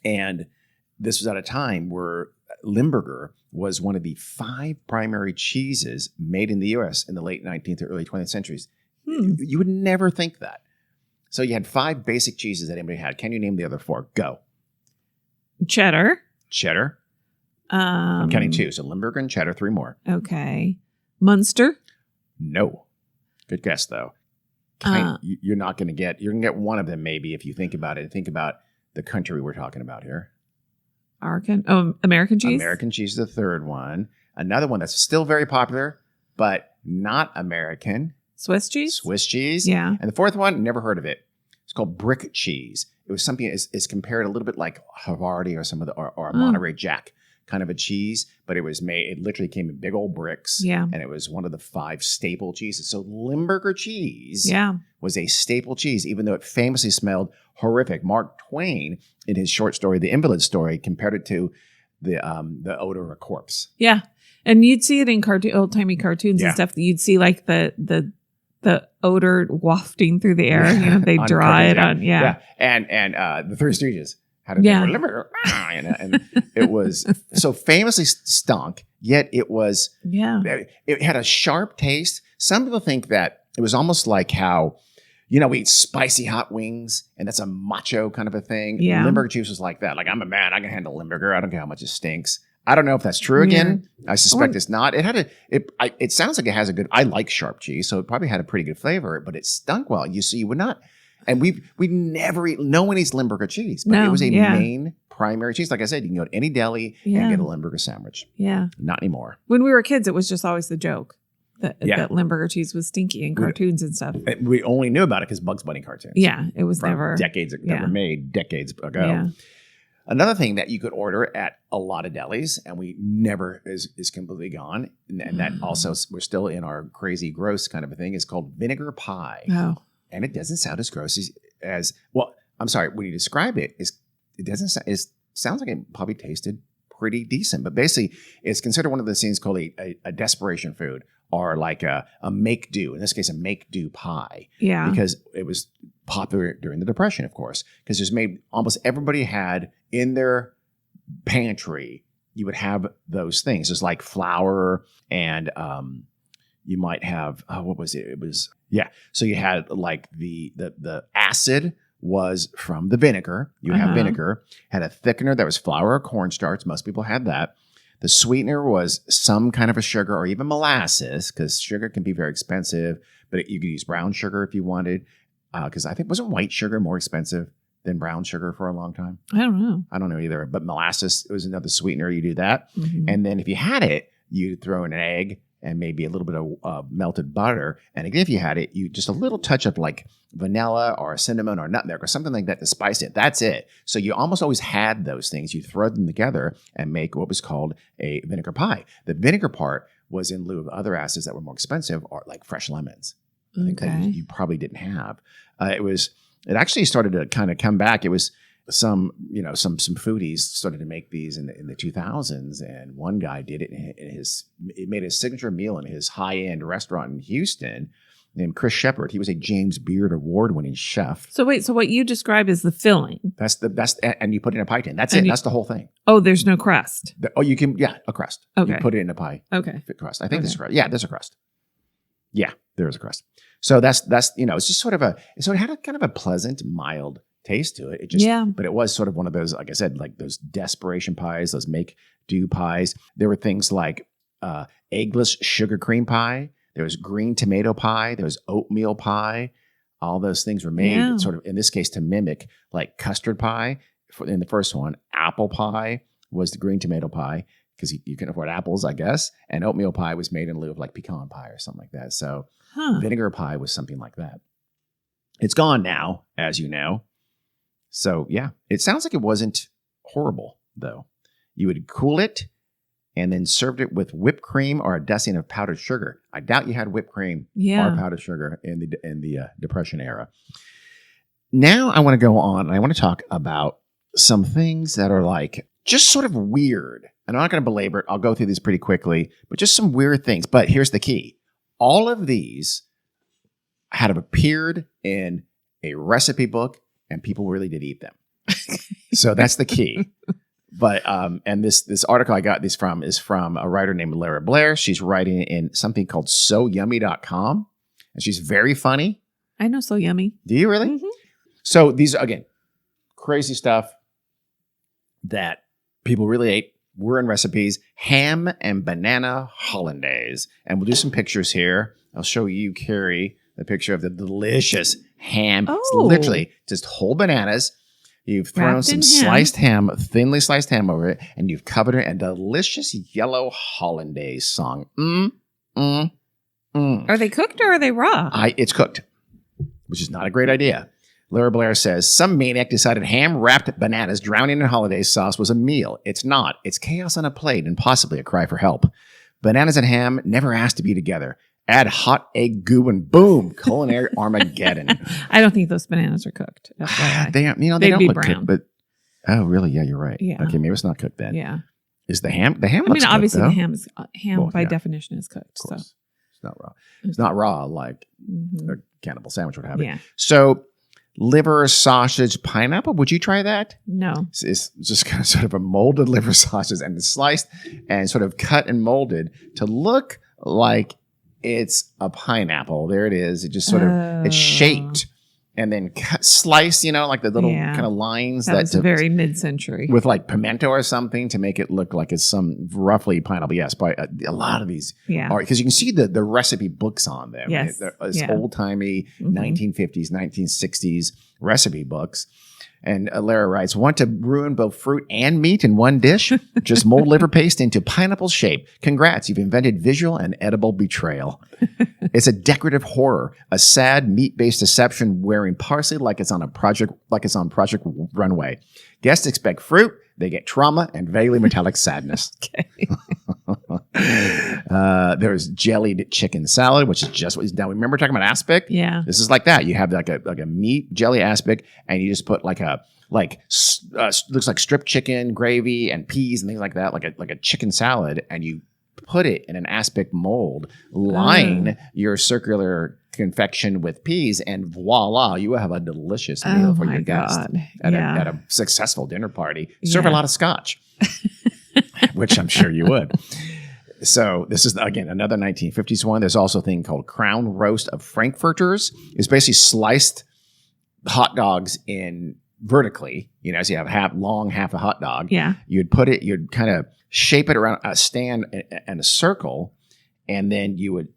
And this was at a time where Limburger was one of the 5 primary cheeses made in the U.S. in the late 19th or early 20th centuries. You would never think that. So you had 5 basic cheeses that anybody had. Can you name the other 4? Go. Cheddar. I'm counting 2. So Limburger and cheddar, 3 more. Okay. Munster. No. Good guess, though. You're not going to get, you're going to get one of them maybe if you think about it. Think about the country we're talking about here. American cheese? American cheese is the 3rd one. Another one that's still very popular, but not American. Swiss cheese? Yeah. And the 4th one, never heard of it. It's called brick cheese. It was something is compared a little bit like Havarti or some of the or Monterey Jack kind of a cheese, but it was made. It literally came in big old bricks. Yeah, and it was one of the 5 staple cheeses. So Limburger cheese, was a staple cheese, even though it famously smelled horrific. Mark Twain, in his short story *The Invalid Story*, compared it to the odor of a corpse. Yeah, and you'd see it in old timey cartoons and stuff. You'd see like the odor wafting through the air. You know, they dry it on. Yeah. And the Three Stooges had a Limburger, and it was so famously stunk. Yet it was it had a sharp taste. Some people think that it was almost like how we eat spicy hot wings, and that's a macho kind of a thing. Yeah, Limburger cheese was like that. Like, I'm a man, I can handle Limburger. I don't care how much it stinks. I don't know if that's true again. I suspect it's not. It sounds like it has a good, I like sharp cheese, so it probably had a pretty good flavor, but it stunk well. You would not, and we never eat, no one eats Limburger cheese, but it was a main primary cheese. Like I said, you can go to any deli and get a Limburger sandwich. Yeah. Not anymore. When we were kids, it was just always the joke that Limburger cheese was stinky in cartoons and stuff. We only knew about it because Bugs Bunny cartoons. Yeah. It was decades ago. Yeah. Another thing that you could order at a lot of delis, and we never is completely gone, and that also we're still in our crazy gross kind of a thing, is called vinegar pie. Oh, and it doesn't sound as gross as well. I'm sorry, when you describe it, it sounds like it probably tasted pretty decent, but basically it's considered one of those things called a desperation food, or like a make do. In this case, a make do pie. Yeah, because it was popular during the Depression, of course, because almost everybody had in their pantry, you would have those things. It's like flour, and you might have what was it? It was so you had like the acid was from the vinegar. You have vinegar, had a thickener that was flour or cornstarch. Most people had that. The sweetener was some kind of a sugar or even molasses, because sugar can be very expensive, but you could use brown sugar if you wanted. Because I think, wasn't white sugar more expensive than brown sugar for a long time? I don't know. I don't know either. But molasses was another sweetener. You do that. Mm-hmm. And then if you had it, you throw in an egg and maybe a little bit of melted butter. And again, if you had it, you just a little touch of like vanilla or cinnamon or nutmeg or something like that to spice it. That's it. So you almost always had those things. You throw them together and make what was called a vinegar pie. The vinegar part was in lieu of other acids that were more expensive, or like fresh lemons. I think that you probably didn't have. It actually started to kind of come back. It was some foodies started to make these in the 2000s, and one guy did it. It made his signature meal in his high-end restaurant in Houston named Chris Shepard. He was a James Beard Award-winning chef. So wait, so what you describe is the filling. That's the best, and you put it in a pie tin. That's it. That's the whole thing. Oh, there's no crust. You can, a crust. Okay. You put it in a pie. Okay. Crust. I think there's a crust. Yeah, there's a crust. Yeah, there is a crust. So that's it's just sort of so it had a kind of a pleasant, mild taste to it. But it was sort of one of those, like I said, like those desperation pies, those make do pies. There were things like eggless sugar cream pie. There was green tomato pie. There was oatmeal pie. All those things were made sort of, in this case, to mimic like custard pie. In the first one, apple pie was the green tomato pie, because you can afford apples, I guess. And oatmeal pie was made in lieu of like pecan pie or something like that. So vinegar pie was something like that. It's gone now, as you know. So yeah, it sounds like it wasn't horrible, though. You would cool it and then served it with whipped cream or a dusting of powdered sugar. I doubt you had whipped cream or powdered sugar in the Depression era. now I want to go on and I want to talk about some things that are like just sort of weird. And I'm not going to belabor it. I'll go through these pretty quickly, but just some weird things. But here's the key. All of these had appeared in a recipe book and people really did eat them. So that's the key. But and this article I got these from is from a writer named Lara Blair. She's writing in something called soyummy.com. And she's very funny. I know So Yummy. Do you really? Mm-hmm. So these are, again, crazy stuff that people really ate. We're in recipes. Ham and banana hollandaise. And we'll do some pictures here. I'll show you, Carrie, the picture of the delicious ham. Oh. It's literally just whole bananas. You've thrown Wrapped some in sliced ham, thinly sliced ham over it, and you've covered it in delicious yellow hollandaise song. Are they cooked or are they raw? It's cooked, which is not a great idea. Lara Blair says, some maniac decided ham-wrapped bananas drowning in hollandaise sauce was a meal. It's not. It's chaos on a plate and possibly a cry for help. Bananas and ham never asked to be together. Add hot egg goo and boom, culinary Armageddon. I don't think those bananas are cooked. They don't They'd be look brown. cooked, but oh, really? Yeah, you're right. Yeah. Okay, maybe it's not cooked then. Yeah. Is the ham? The ham. I looks mean, obviously cooked, the though. ham Well, by yeah. definition is cooked. Of course. So It's not raw. It's not raw like mhm. a cannibal sandwich would have it. Yeah. So, liver, sausage, pineapple. Would you try that? No. It's just kind of sort of a molded liver sausage and it's sliced and sort of cut and molded to look like it's a pineapple. There it is. It just sort of, it's shaped and then sliced, like the little Yeah. kind of lines That was very mid-century. with like pimento or something to make it look like it's some roughly pineapple. Yes, but a lot of these Yeah. are, because you can see the recipe books on them. Yes. It's Yeah. old-timey Mhm. 1950s, 1960s recipe books. And Lara writes, want to ruin both fruit and meat in one dish? Just mold liver paste into pineapple shape. Congrats, you've invented visual and edible betrayal. It's a decorative horror, a sad meat-based deception wearing parsley like it's on Project Runway. Guests expect fruit, they get trauma and vaguely metallic sadness. Okay. There's jellied chicken salad, which is just what. Now remember talking about aspic? Yeah. This is like that. You have like a meat jelly aspic, and you just put looks like strip chicken gravy and peas and things like that, like a chicken salad, and you put it in an aspic mold, line your circular confection with peas, and voila, you have a delicious meal for your guest at a successful dinner party. Serve a lot of scotch, which I'm sure you would. So this is, again, another 1950s one. There's also a thing called crown roast of Frankfurters. It's basically sliced hot dogs in vertically, so you have half a hot dog. Yeah. You'd kind of shape it around a stand and a circle, and then you would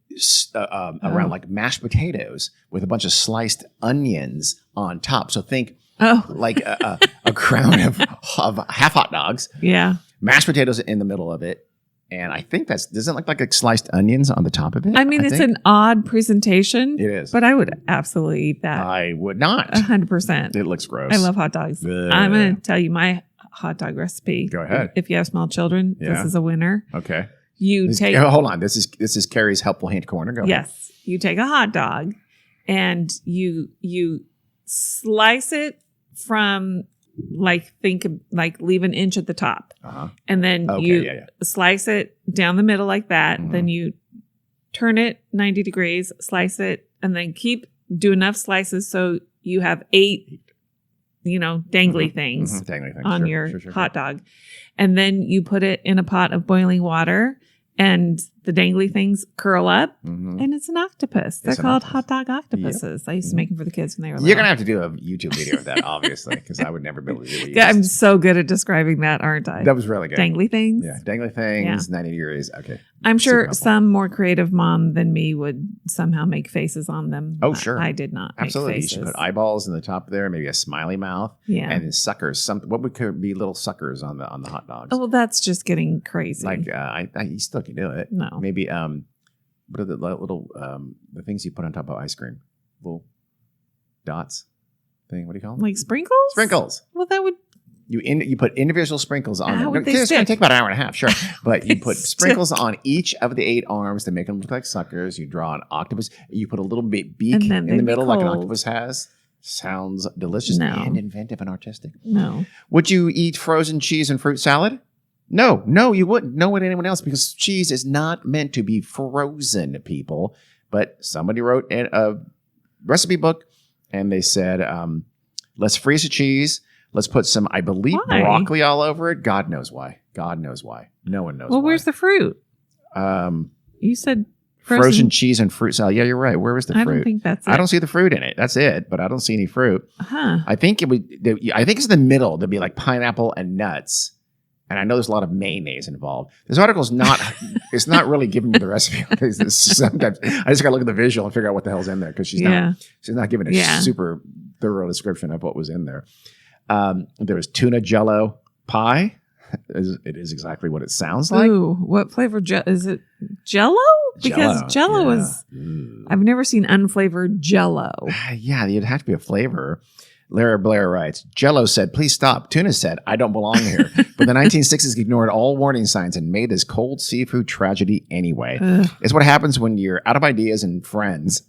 around like mashed potatoes with a bunch of sliced onions on top. So think like a crown of half hot dogs. Yeah. Mashed potatoes in the middle of it. And I think doesn't it look like sliced onions on the top of it? I mean, it's an odd presentation. It is. But I would absolutely eat that. I would not. 100%. It looks gross. I love hot dogs. Ugh. I'm going to tell you my hot dog recipe. Go ahead. If you have small children, Yeah. this is a winner. Okay. Hold on. This is Carrie's helpful hint corner. Go ahead. Yes. You take a hot dog and you slice it from leave an inch at the top. Uh-huh. And then slice it down the middle like that. Mm-hmm. Then you turn it 90 degrees, slice it, and then do enough slices so you have 8, dangly things on your hot dog. And then you put it in a pot of boiling water and the dangly things curl up and it's an octopus. They're called hot dog octopuses. Yep. I used to make them for the kids when they were little. You're going to have to do a YouTube video of that, obviously, because I would never be able to do it. Yeah, I'm so good at describing that, aren't I? That was really good. Dangly things? Yeah, dangly things, 90 degrees. Okay. I'm sure some more creative mom than me would somehow make faces on them. Oh, sure. I did not Absolutely. make faces. You should put eyeballs in the top there, maybe a smiley mouth. Yeah. And then suckers. What would be little suckers on the hot dogs? Oh, well, that's just getting crazy. Like, you still can do it. No. Maybe, what are the little, the things you put on top of ice cream? Little dots thing. What do you call them? Like sprinkles? Sprinkles. Well, that would. You put individual sprinkles on How them. would they It's going to stick? take about an hour and a half, sure. But you put stick? sprinkles on each of the 8 arms to make them look like suckers. You draw an octopus. You put a little bit beak And then in the they'd be middle like an cold. octopus has. Sounds delicious and inventive and artistic. No. Would you eat frozen cheese and fruit salad? No, you wouldn't. No one, anyone else, because cheese is not meant to be frozen, people. But somebody wrote in a recipe book, and they said, let's freeze the cheese. Let's put some, I believe, broccoli all over it. God knows why. No one knows why. Well, where's the fruit? You said frozen cheese and fruit salad. Yeah, you're right. Where was the fruit? I don't think that's it. I don't see the fruit in it. That's it. But I don't see any fruit. Huh. I think it's in the middle. There'd be like pineapple and nuts. And I know there's a lot of mayonnaise involved. This article's it's not really giving me the recipe. Sometimes I just got to look at the visual and figure out what the hell's in there because she's not giving a super thorough description of what was in there. There was tuna jello pie. It is exactly what it sounds like. Ooh, what flavor is it? Jello? Because Jello is. I've never seen unflavored Jello. Yeah, you'd have to be a flavor. Lara Blair writes, Jello said, please stop. Tuna said, I don't belong here. But the 1960s ignored all warning signs and made this cold seafood tragedy anyway. It's what happens when you're out of ideas and friends.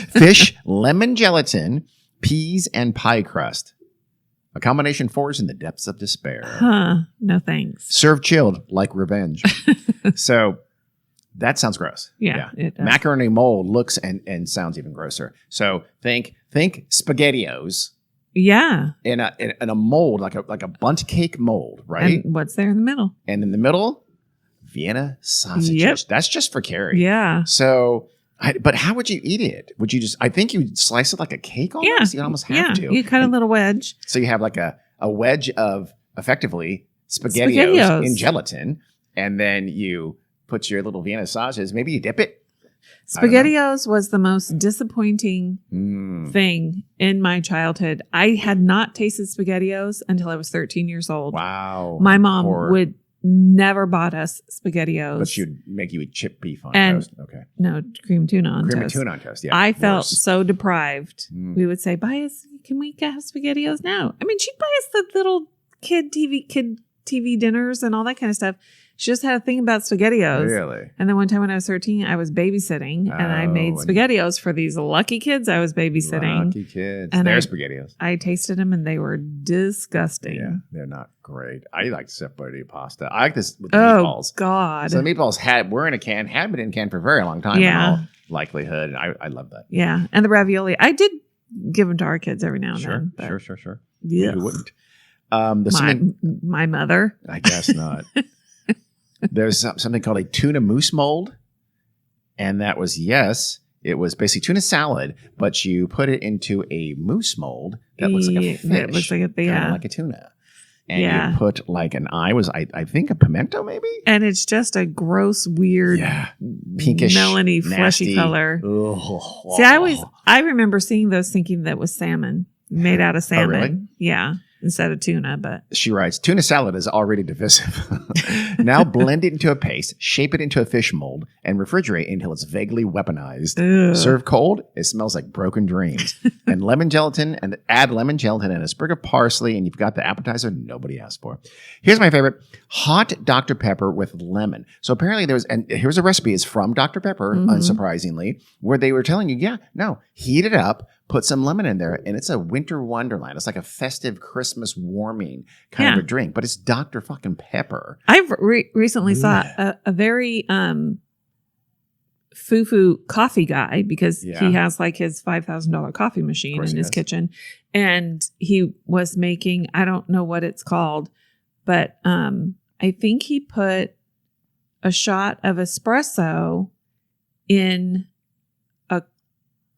Fish, lemon gelatin, peas, and pie crust. A combination forged in the depths of despair. No thanks. Served chilled like revenge. So that sounds gross. Yeah. It does. Macaroni mold looks and sounds even grosser. So think SpaghettiOs. Yeah. In a mold, like a bundt cake mold, right? And what's there in the middle? And in the middle, Vienna sausages. Yep. That's just for Carrie. Yeah. So, but how would you eat it? Would you I think you'd slice it like a cake almost. Yeah. You almost have to. You cut a little wedge. So you have like a wedge of effectively SpaghettiOs in gelatin. And then you put your little Vienna sausages. Maybe you dip it. SpaghettiOs was the most disappointing thing in my childhood. I had not tasted SpaghettiOs until I was 13 years old. Wow. My mom would never bought us SpaghettiOs. But she'd make you eat chipped beef on toast. Okay. No, cream tuna on toast. Cream and tuna on toast, yeah. I felt so deprived. We would say, can we have SpaghettiOs now? I mean, she'd buy us the little kid TV dinners and all that kind of stuff. She just had a thing about SpaghettiOs. Really? And then one time when I was 13, I was babysitting and I made SpaghettiOs for these lucky kids I was babysitting. Lucky kids. And they're SpaghettiOs. I tasted them and they were disgusting. Yeah, they're not great. I like separated pasta. I like this with the meatballs. Oh, God. So the meatballs were in a can, had been in a can for a very long time in all likelihood. I love that. Yeah. And the ravioli. I did give them to our kids every now and then. Sure. Yeah. Who wouldn't? My mother. I guess not. There's something called a tuna mousse mold. And that was, it was basically tuna salad, but you put it into a mousse mold that looks like a fish. It looks like like a tuna. And you put like I think a pimento maybe? And it's just a gross, weird, pinkish, melony, fleshy color. Ugh. See, I remember seeing those thinking that was salmon, made out of salmon. Oh, really? Yeah. Instead of tuna, but she writes, tuna salad is already divisive. Now blend it into a paste, shape it into a fish mold, and refrigerate until it's vaguely weaponized. Ugh. Serve cold, it smells like broken dreams. And add lemon gelatin and a sprig of parsley, and you've got the appetizer nobody asked for. Here's my favorite: hot Dr. Pepper with lemon. So apparently and here's a recipe. It's from Dr. Pepper, unsurprisingly, where they were telling you, heat it up. Put some lemon in there, and it's a winter wonderland. It's like a festive Christmas warming kind of a drink, but it's Dr. fucking Pepper. I've recently saw a very foo-foo coffee guy because he has like his $5,000 coffee machine in his kitchen, and he was making, I don't know what it's called, but I think he put a shot of espresso in a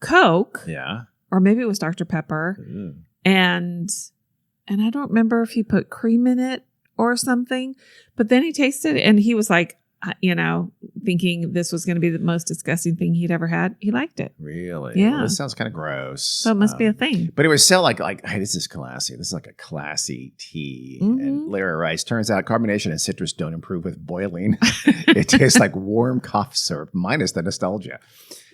Coke. Yeah. Or maybe it was Dr. Pepper. And I don't remember if he put cream in it or something. But then he tasted it and he was like, thinking this was going to be the most disgusting thing he'd ever had. He liked it. Really? Yeah. Well, this sounds kind of gross. So it must be a thing. But it was so like, hey, this is classy. This is like a classy tea. And Lara writes, turns out carbonation and citrus don't improve with boiling. It tastes like warm cough syrup minus the nostalgia.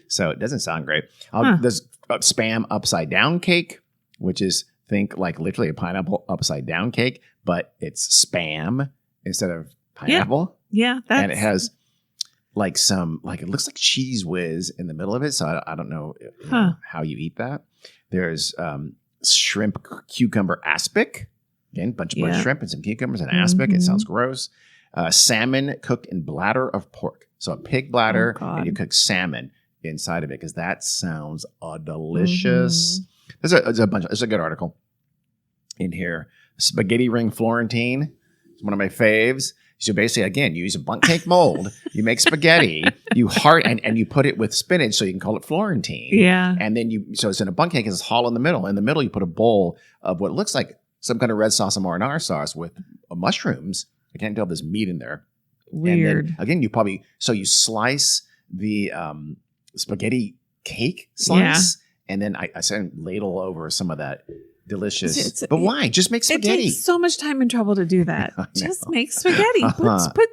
So it doesn't sound great. There's Spam upside down cake, which is think like literally a pineapple upside down cake, but it's Spam instead of pineapple. Yeah. And it has like it looks like cheese whiz in the middle of it. So I don't know how you eat that. There's shrimp cucumber aspic. Again, bunch of shrimp and some cucumbers and aspic. It sounds gross. Salmon cooked in bladder of pork. So a pig bladder, and you cook salmon inside of it because that sounds delicious. There's a good article in here. Spaghetti ring Florentine. It's one of my faves. So basically, again, you use a bundt cake mold, you make spaghetti, you and you put it with spinach so you can call it Florentine. Yeah. And then so it's in a bundt cake, it's hollow in the middle. In the middle, you put a bowl of what looks like some kind of red sauce and marinara sauce with mushrooms. I can't tell if there's meat in there. Weird. And then, again, you slice the spaghetti cake slice, and then I ladle over some of that delicious. But why? Just make spaghetti. It takes so much time and trouble to do that. Just make spaghetti. Put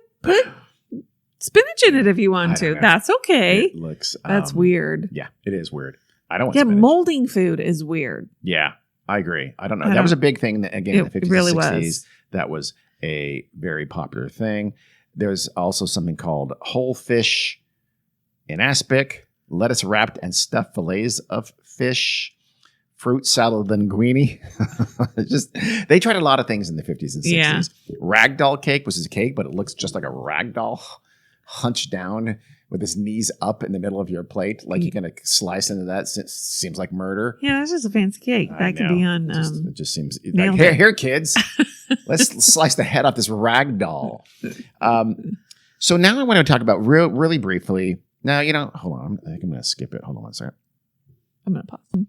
spinach in it if you want to. That's okay. It looks. That's weird. Yeah, it is weird. I don't want. Yeah, spinach. molding food is weird. Yeah, I agree. I don't know. That was a big thing. Again, in the 50s really and 60s. Was. That was a very popular thing. There's also something called whole fish in aspic, lettuce wrapped and stuffed fillets of fish, fruit salad linguine. They tried a lot of things in the 50s and 60s. Yeah. Ragdoll cake, which is a cake, but it looks just like a ragdoll hunched down with his knees up in the middle of your plate. Like you're going to slice into that. Seems like murder. Yeah, that's just a fancy cake. That could be on. It just seems like, here, kids. Let's slice the head off this ragdoll. So now I want to talk about really briefly. Now, hold on. I think I'm going to skip it. Hold on one second. I'm going to pause.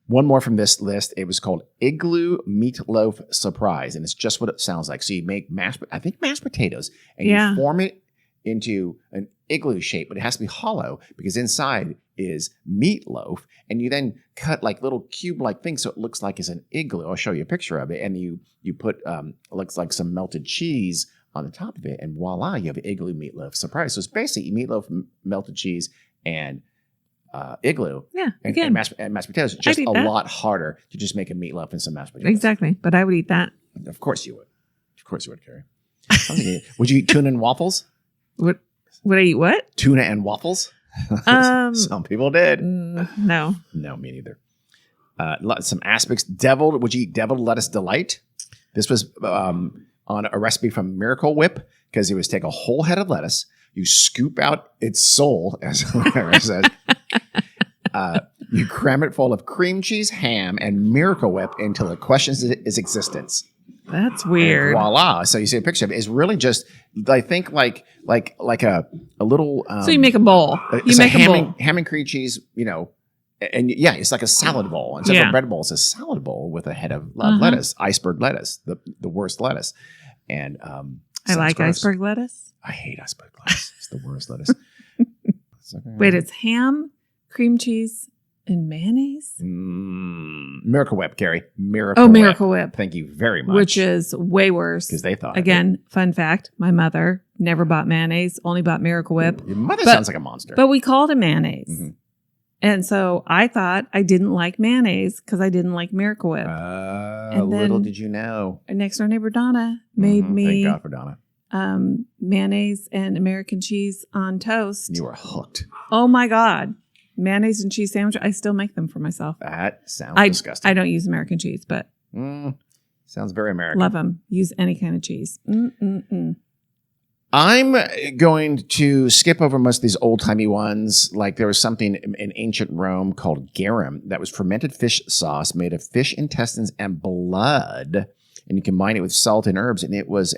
One more from this list. It was called Igloo Meatloaf Surprise, and it's just what it sounds like. So you make mashed potatoes, and you form it into an igloo shape, but it has to be hollow because inside is meatloaf, and you then cut like little cube-like things so it looks like it's an igloo. I'll show you a picture of it, and you put looks like some melted cheese on the top of it, and voila, you have an igloo meatloaf surprise. So it's basically meatloaf, melted cheese, and igloo. Yeah, and mashed potatoes. Just a lot harder to just make a meatloaf and some mashed potatoes. Exactly, but I would eat that. Of course you would. Of course you would, Carrie. Would you eat tuna and waffles? Would I eat what? Tuna and waffles? Some people did. No. No, me neither. Some aspics. Would you eat deviled lettuce delight? This was on a recipe from Miracle Whip because it was take a whole head of lettuce, you scoop out its soul, as it says. You cram it full of cream cheese, ham, and Miracle Whip until it questions its existence. That's weird. And voila! So you see a picture of it. It's really just, I think, like a little. So you make a bowl. You make a bowl. Ham and cream cheese, and it's like a salad bowl. Instead of a bread bowl, it's a salad bowl with a head of lettuce, iceberg lettuce, the worst lettuce. And I like gross. Iceberg lettuce. I hate iceberg lettuce. It's the worst lettuce. Wait, it's ham, cream cheese, and mayonnaise? Miracle Whip, Carrie. Miracle Whip. Thank you very much. Which is way worse. Because they thought. Again, fun fact, my mother never bought mayonnaise, only bought Miracle Whip. Your mother sounds like a monster. But we called it mayonnaise. Mm-hmm. And so I thought I didn't like mayonnaise because I didn't like Miracle Whip. And little did you know. Our next door neighbor, Donna, made me... Thank God for Donna. Mayonnaise and American cheese on toast. You were hooked. Oh my God. Mayonnaise and cheese sandwich. I still make them for myself. That sounds disgusting. I don't use American cheese, but sounds very American. Love them. Use any kind of cheese. I'm going to skip over most of these old-timey ones. Like there was something in ancient Rome called garum that was fermented fish sauce made of fish intestines and blood. And you combine it with salt and herbs, and it was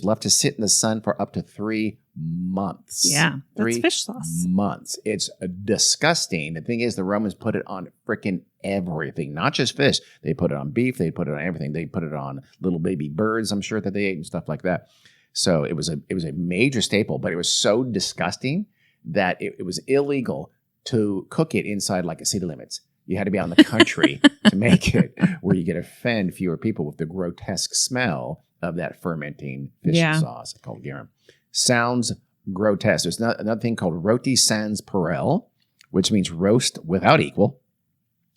left to sit in the sun for up to 3 months. Yeah, that's fish sauce. Months. It's disgusting. The thing is, the Romans put it on freaking everything, not just fish. They put it on beef. They put it on everything. They put it on little baby birds, I'm sure, that they ate and stuff like that. So it was a major staple, but it was so disgusting that it was illegal to cook it inside like city limits. You had to be out in the country to make it, where you could offend fewer people with the grotesque smell of that fermenting fish sauce called garum. Sounds grotesque. There's another thing called roti sans perel, which means roast without equal.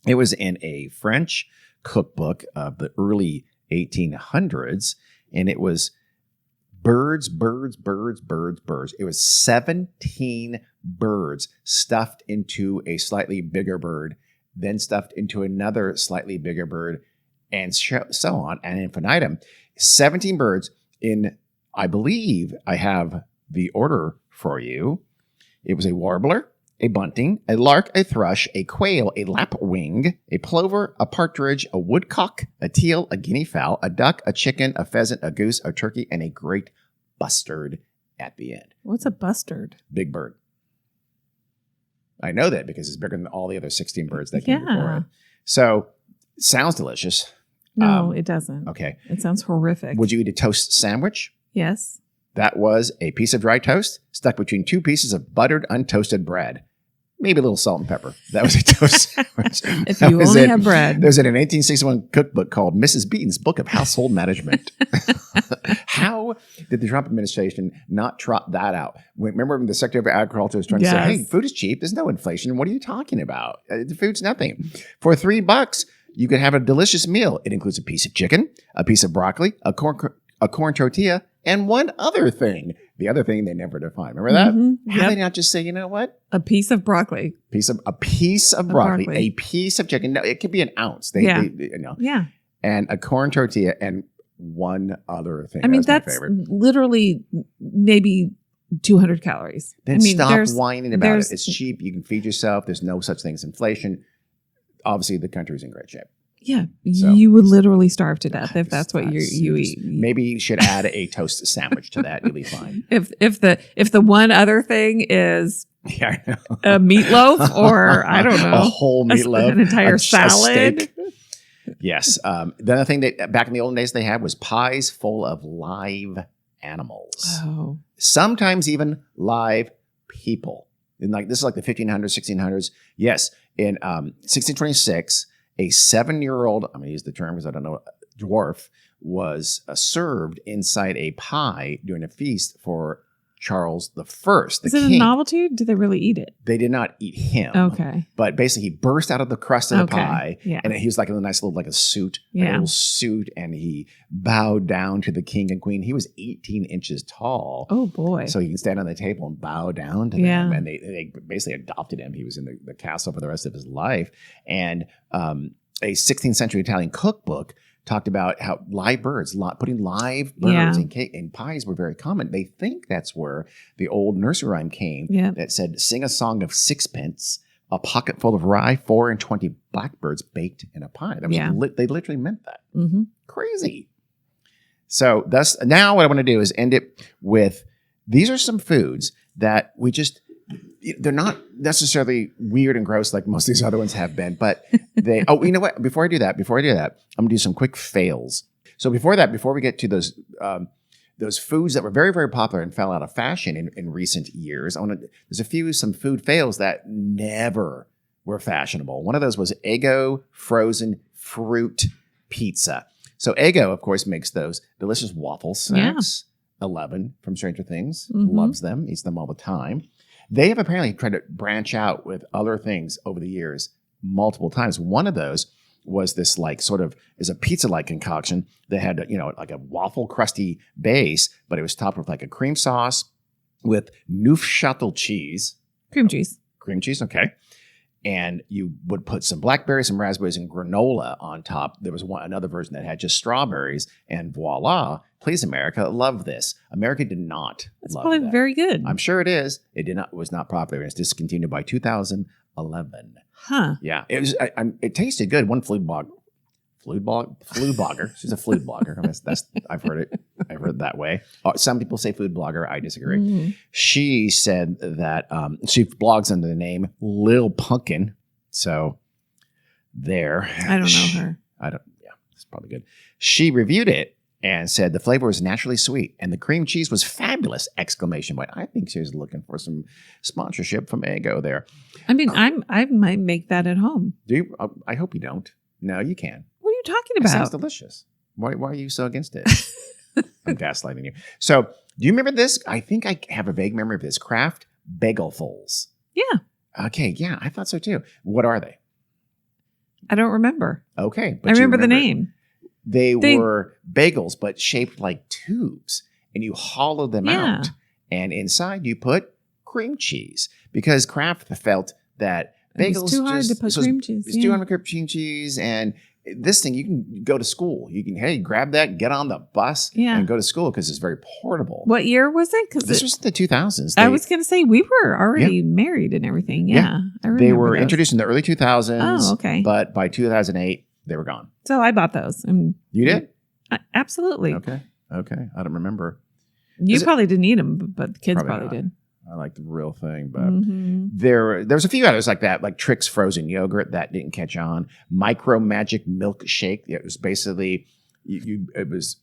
It was in a French cookbook of the early 1800s, and it was birds. It was 17 birds stuffed into a slightly bigger bird then stuffed into another slightly bigger bird, and so on, and infinitum. 17 birds in, I believe I have the order for you. It was a warbler, a bunting, a lark, a thrush, a quail, a lapwing, a plover, a partridge, a woodcock, a teal, a guinea fowl, a duck, a chicken, a pheasant, a goose, a turkey, and a great bustard at the end. What's a bustard? Big bird. I know that because it's bigger than all the other 16 birds that came before it. So, sounds delicious. No, it doesn't. Okay. It sounds horrific. Would you eat a toast sandwich? Yes. That was a piece of dry toast stuck between 2 pieces of buttered, untoasted bread. Maybe a little salt and pepper. That was a toast sandwich. If you only have bread. There's an 1861 cookbook called Mrs. Beaton's Book of Household Management. How did the Trump administration not trot that out? Remember when the Secretary of Agriculture was trying to say, hey, food is cheap. There's no inflation. What are you talking about? The food's nothing. For $3, you could have a delicious meal. It includes a piece of chicken, a piece of broccoli, a corn tortilla, and one other thing. The other thing they never defined. Remember that? Mm-hmm. How did they not just say, you know what? A piece of broccoli. A piece of broccoli. A piece of chicken. No, it could be an ounce. Yeah. And a corn tortilla and one other thing. I mean, that's literally maybe 200 calories. Then stop whining about it. It's cheap. You can feed yourself. There's no such thing as inflation. Obviously, the country's in great shape. Yeah, so, you would literally starve to death if that's what you eat. Maybe you should add a toast sandwich to that. You'll be fine. If the one other thing is a meatloaf or I don't know, a whole meatloaf, an entire salad. Yes. The other thing that back in the olden days they had was pies full of live animals. Oh. Sometimes even live people. This is like the 1500s, 1600s. Yes. In 1626. A 7-year-old, I'm going to use the term because I don't know, dwarf was served inside a pie during a feast for Charles I, the Is king. It a novelty? Did they really eat it? They did not eat him. Okay. But basically, he burst out of the crust of the pie. Yeah. And he was like in a nice little, like a suit. Yeah. A little suit. And he bowed down to the king and queen. He was 18 inches tall. Oh, boy. So he can stand on the table and bow down to them. And they basically adopted him. He was in the castle for the rest of his life. And a 16th century Italian cookbook talked about how live birds, putting live birds in cake and pies were very common. They think that's where the old nursery rhyme came that said, sing a song of sixpence, a pocket full of rye, 4 and 20 blackbirds baked in a pie. That was they literally meant that. Mm-hmm. Crazy. So now what I want to do is end it with, these are some foods that they're not necessarily weird and gross like most of these other ones have been, but you know what? Before I do that, I'm going to do some quick fails. So before we get to those foods that were very, very popular and fell out of fashion in recent years, there's some food fails that never were fashionable. One of those was Eggo frozen fruit pizza. So Eggo, of course, makes those delicious waffle snacks. Yeah. 11 from Stranger Things loves them, eats them all the time. They have apparently tried to branch out with other things over the years multiple times. One of those was this is a pizza-like concoction that had, like a waffle crusty base, but it was topped with like a cream sauce with Neufchâtel cheese. Cream cheese. Cream cheese, okay. And you would put some blackberries, some raspberries, and granola on top. There was another version that had just strawberries, and voila, please America, love this. America did not That's love probably that. Very good. I'm sure it is. It was not popular. It was discontinued by 2011. Huh. Yeah. It was. It tasted good. One food blogger. She's a food blogger. I've heard it. I've heard it that way. Some people say food blogger. I disagree. Mm-hmm. She said that she blogs under the name Lil Pumpkin. So there. I don't know her. Yeah, it's probably good. She reviewed it and said the flavor was naturally sweet and the cream cheese was fabulous! ! I think she was looking for some sponsorship from Eggo there. I mean, I might make that at home. Do you? I hope you don't. No, you can. What are you talking about? It sounds delicious. Why are you so against it? I'm gaslighting you. So, do you remember this? I think I have a vague memory of this. Kraft Bagelfuls. Yeah. Okay, yeah, I thought so too. What are they? I don't remember. Okay. But I remember the name. They were bagels, but shaped like tubes. And you hollow them out. And inside you put cream cheese. Because Kraft felt that It was too hard to put cream cheese. It's 200 cream cheese. And this thing, you can go to school. You can, hey, grab that, get on the bus and go to school because it's very portable. What year was it? Because this was the 2000s. I was going to say we were already married and everything. Yeah. I remember they were introduced in the early 2000s. Oh, okay. But by 2008, they were gone. So I bought those. You did? Absolutely. Okay. I don't remember. You probably didn't eat them, but the kids probably did. I like the real thing, but there's a few others like that, like Trix frozen yogurt that didn't catch on. Micro Magic milkshake. It was basically it was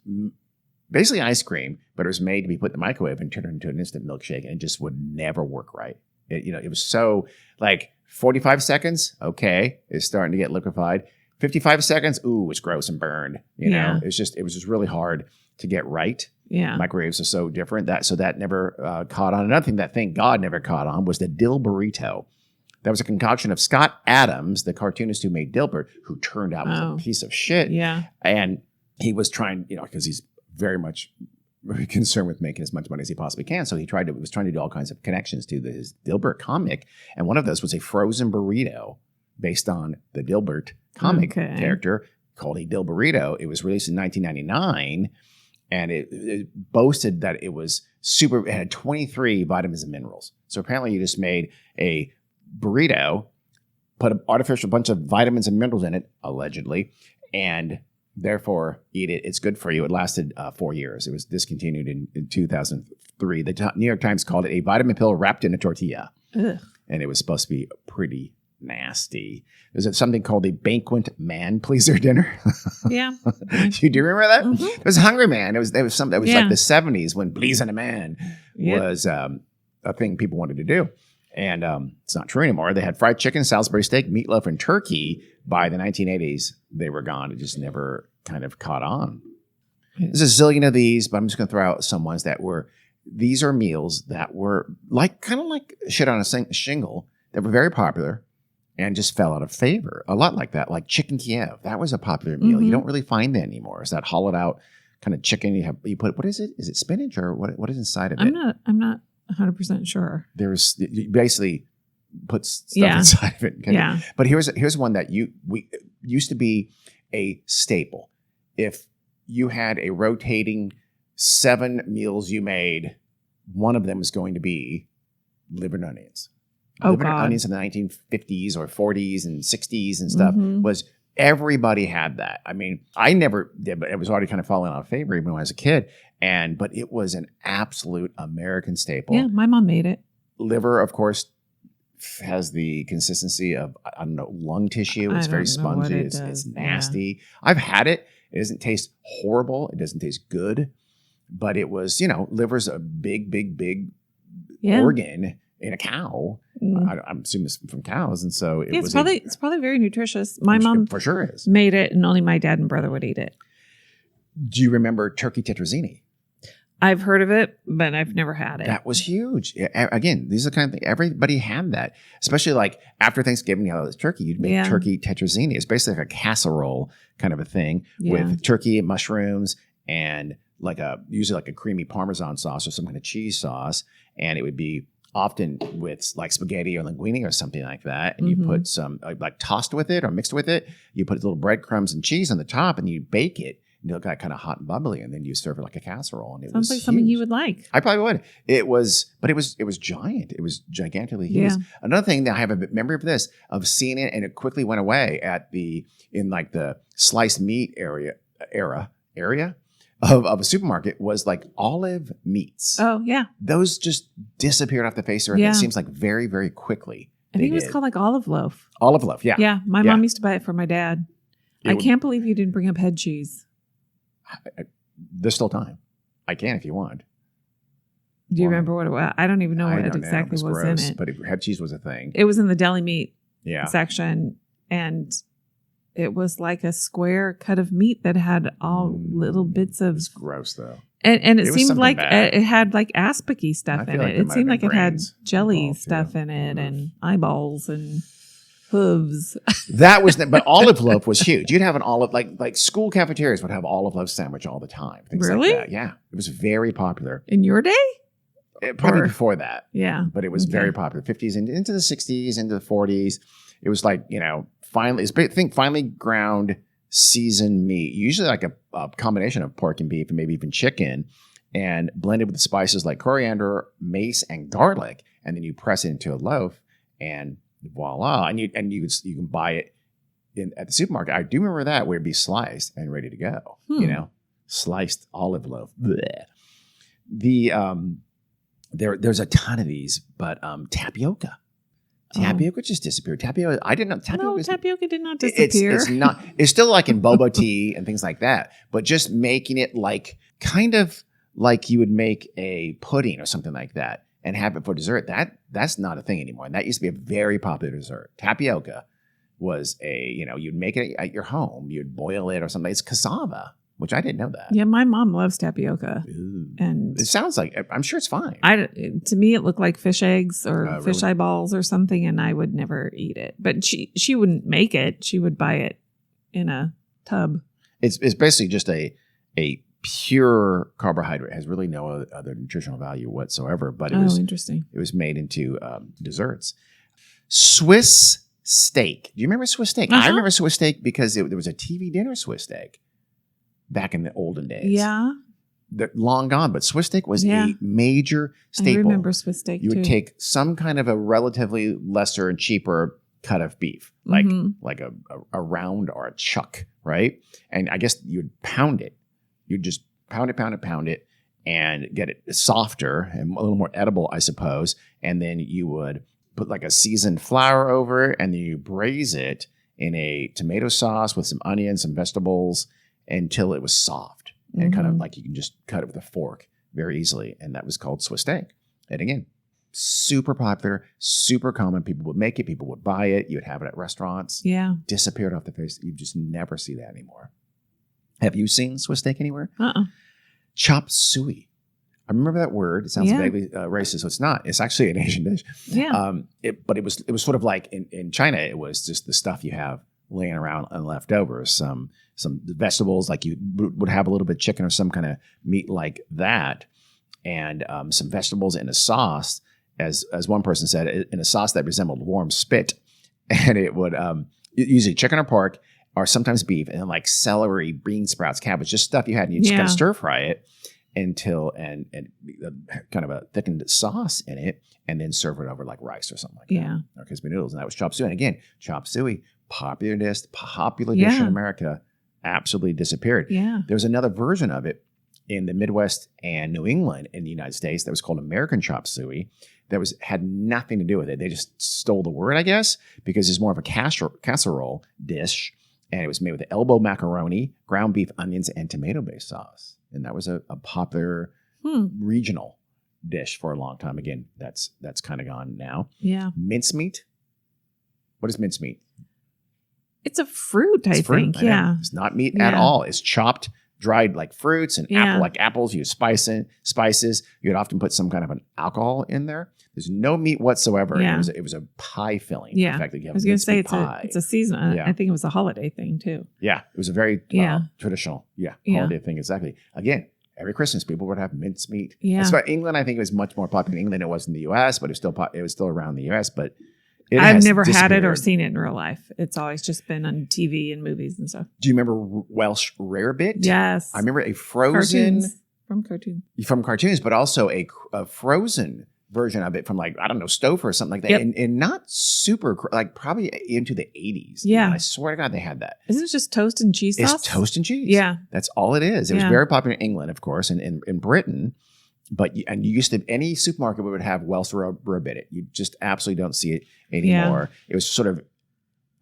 basically ice cream, but it was made to be put in the microwave and turned into an instant milkshake, and it just would never work right. It was so like 45 seconds, okay, it's starting to get liquefied. 55 seconds, ooh, it's gross and burned. You know, it was just really hard to get right. Yeah. Microwaves are so different that never caught on. Another thing that thank God never caught on was the dill burrito. That was a concoction of Scott Adams, the cartoonist who made Dilbert, who turned out was a piece of shit. Yeah. And he was trying, because he's very concerned with making as much money as he possibly can. So he was trying to do all kinds of connections to his Dilbert comic. And one of those was a frozen burrito based on the Dilbert comic character called a dill burrito. It was released in 1999. And it boasted that it was it had 23 vitamins and minerals. So apparently you just made a burrito, put an artificial bunch of vitamins and minerals in it, allegedly, and therefore eat it. It's good for you. It lasted 4 years. It was discontinued in 2003. The New York Times called it a vitamin pill wrapped in a tortilla. Ugh. And it was supposed to be pretty nasty. There's something called the banquet man pleaser dinner. Yeah. You do remember that? Mm-hmm. It was Hungry Man. It was something that was like the 70s when pleasing a man was a thing people wanted to do. And it's not true anymore. They had fried chicken, Salisbury steak, meatloaf, and turkey. By the 1980s, they were gone. It just never kind of caught on. There's a zillion of these, but I'm just going to throw out some ones these are meals that were kind of like shit on a shingle that were very popular and just fell out of favor. A lot like that, like chicken Kiev. That was a popular meal. Mm-hmm. You don't really find that anymore. It's that hollowed out kind of chicken. You put, what is it? Is it spinach or what is inside of it? I'm not 100% sure. You basically put stuff inside of it. Yeah. But here's one that used to be a staple. If you had a rotating 7 meals you made, one of them was going to be liver and onions. Liver and onions in the 1950s or 40s and 60s and stuff was everybody had that. I mean, I never did, but it was already kind of falling out of favor even when I was a kid. But it was an absolute American staple. Yeah, my mom made it. Liver, of course, has the consistency of, I don't know, lung tissue. It's very spongy. It's nasty. Yeah. I've had it. It doesn't taste horrible. It doesn't taste good. But it was, liver's a big organ in a cow. I'm assuming it's from cows, and so it's probably very nutritious. My mom for sure is made it, and only my dad and brother would eat it. Do you remember turkey tetrazzini? I've heard of it, but I've never had it. That was huge. Again, these are the kind of thing everybody had that, especially like after Thanksgiving. You had all this turkey. You'd make turkey tetrazzini. It's basically like a casserole kind of a thing with turkey and mushrooms and usually like a creamy Parmesan sauce or some kind of cheese sauce, and it would be often with like spaghetti or linguine or something like that. And you put some like tossed with it or mixed with it. You put little breadcrumbs and cheese on the top and you bake it. And it got kind of hot and bubbly. And then you serve it like a casserole. And it sounds like something you would like. I probably would. It was giant. It was gigantically huge. Yeah. Another thing that I have a memory of this, of seeing it, and it quickly went away in like the sliced meat area of a supermarket, was like olive meats. Oh, yeah. Those just disappeared off the face of the earth. It seems like very, very quickly. I think it was called like olive loaf. Olive loaf, yeah. Yeah, my mom used to buy it for my dad. I can't believe you didn't bring up head cheese. There's still time. I can if you want. Do you remember what it was? I don't even know what exactly was in it. But head cheese was a thing. It was in the deli meat section, and it was like a square cut of meat that had all little bits of. It's gross though. And it seemed like it had like aspicy stuff in it. It seemed like it had jelly stuff in it and eyeballs and hooves. That was, but olive loaf was huge. You'd have an olive, like school cafeterias would have olive loaf sandwich all the time. Things really? like that. Yeah. It was very popular. In your day? Probably before that. Yeah. But it was very popular. 50s and into the 60s, into the 40s. It was like, finely ground seasoned meat, usually like a combination of pork and beef and maybe even chicken, and blended with spices like coriander, mace, and garlic. And then you press it into a loaf and voila. And you can buy it at the supermarket. I do remember that, where it'd be sliced and ready to go. Sliced olive loaf. Blech. There's a ton of these, but tapioca. Tapioca just disappeared. Tapioca, I didn't know. Tapioca did not disappear. It's still like in boba tea and things like that, but just making it like kind of like you would make a pudding or something like that and have it for dessert. That's not a thing anymore. And that used to be a very popular dessert. Tapioca was you'd make it at your home. You'd boil it or something. It's cassava, which I didn't know that. Yeah, my mom loves tapioca. Ooh. And it sounds like, I'm sure it's fine. To me, it looked like fish eggs or fish eyeballs or something, and I would never eat it. But she wouldn't make it. She would buy it in a tub. It's basically just a pure carbohydrate. It has really no other nutritional value whatsoever. But interesting. It was made into desserts. Swiss steak. Do you remember Swiss steak? I remember Swiss steak because there was a TV dinner Swiss steak back in the olden days. Yeah. They're long gone, but Swiss steak was a major staple. I remember Swiss steak, You would take some kind of a relatively lesser and cheaper cut of beef, like a round or a chuck, right? And I guess you'd pound it. You'd just pound it, and get it softer and a little more edible, I suppose. And then you would put like a seasoned flour over it, and then you braise it in a tomato sauce with some onions, some vegetables, until it was soft and kind of like you can just cut it with a fork very easily. And that was called Swiss steak. And again, super popular, super common. People would make it. People would buy it. You would have it at restaurants. Yeah. Disappeared off the face. You just never see that anymore. Have you seen Swiss steak anywhere? Chop suey. I remember that word. It sounds vaguely racist. So it's not. It's actually an Asian dish. Yeah. But it was sort of like in China, it was just the stuff you have laying around and leftovers. Some vegetables, like you would have a little bit of chicken or some kind of meat like that, and some vegetables in a sauce, as one person said, in a sauce that resembled warm spit. And it would usually chicken or pork, or sometimes beef, and then like celery, bean sprouts, cabbage, just stuff you had, and you just kind of stir fry it until and kind of a thickened sauce in it, and then serve it over like rice or something like that. Or crispy noodles, and that was chop suey. And again, chop suey, popular dish in America, absolutely disappeared. Yeah. There's another version of it in the Midwest and New England in the United States that was called American chop suey. That had nothing to do with it. They just stole the word, I guess, because it's more of a casserole dish, and it was made with elbow macaroni, ground beef, onions, and tomato-based sauce. And that was a popular regional dish for a long time. Again, that's kind of gone now. Yeah. Mincemeat. What is mincemeat? It's a fruit, I think. Yeah. It's not meat at all. It's chopped, dried like fruits and apples. You use spices. You'd often put some kind of an alcohol in there. There's no meat whatsoever. Yeah. It was a pie filling. Yeah. In fact, you have I was going to say pie. it's a season. I think it was a holiday thing too. Yeah. It was a very traditional holiday thing. Exactly. Again, every Christmas people would have mincemeat. Yeah. That's why England, I think, was much more popular in England than it was in the U.S., but it was still around the U.S., but I've never had it or seen it in real life. It's always just been on TV and movies and stuff. Do you remember Welsh rarebit? Yes. I remember a frozen... From cartoons, but also a frozen version of it from like, I don't know, Stouffer or something like that. Yep. And not super, like probably into the 80s. Yeah. And I swear to God they had that. Isn't it just toast and cheese sauce? It's toast and cheese. Yeah. That's all it is. It was very popular in England, of course, and in Britain. But you used to, any supermarket would have Welsh rarebit. You just absolutely don't see it anymore. Yeah. It was sort of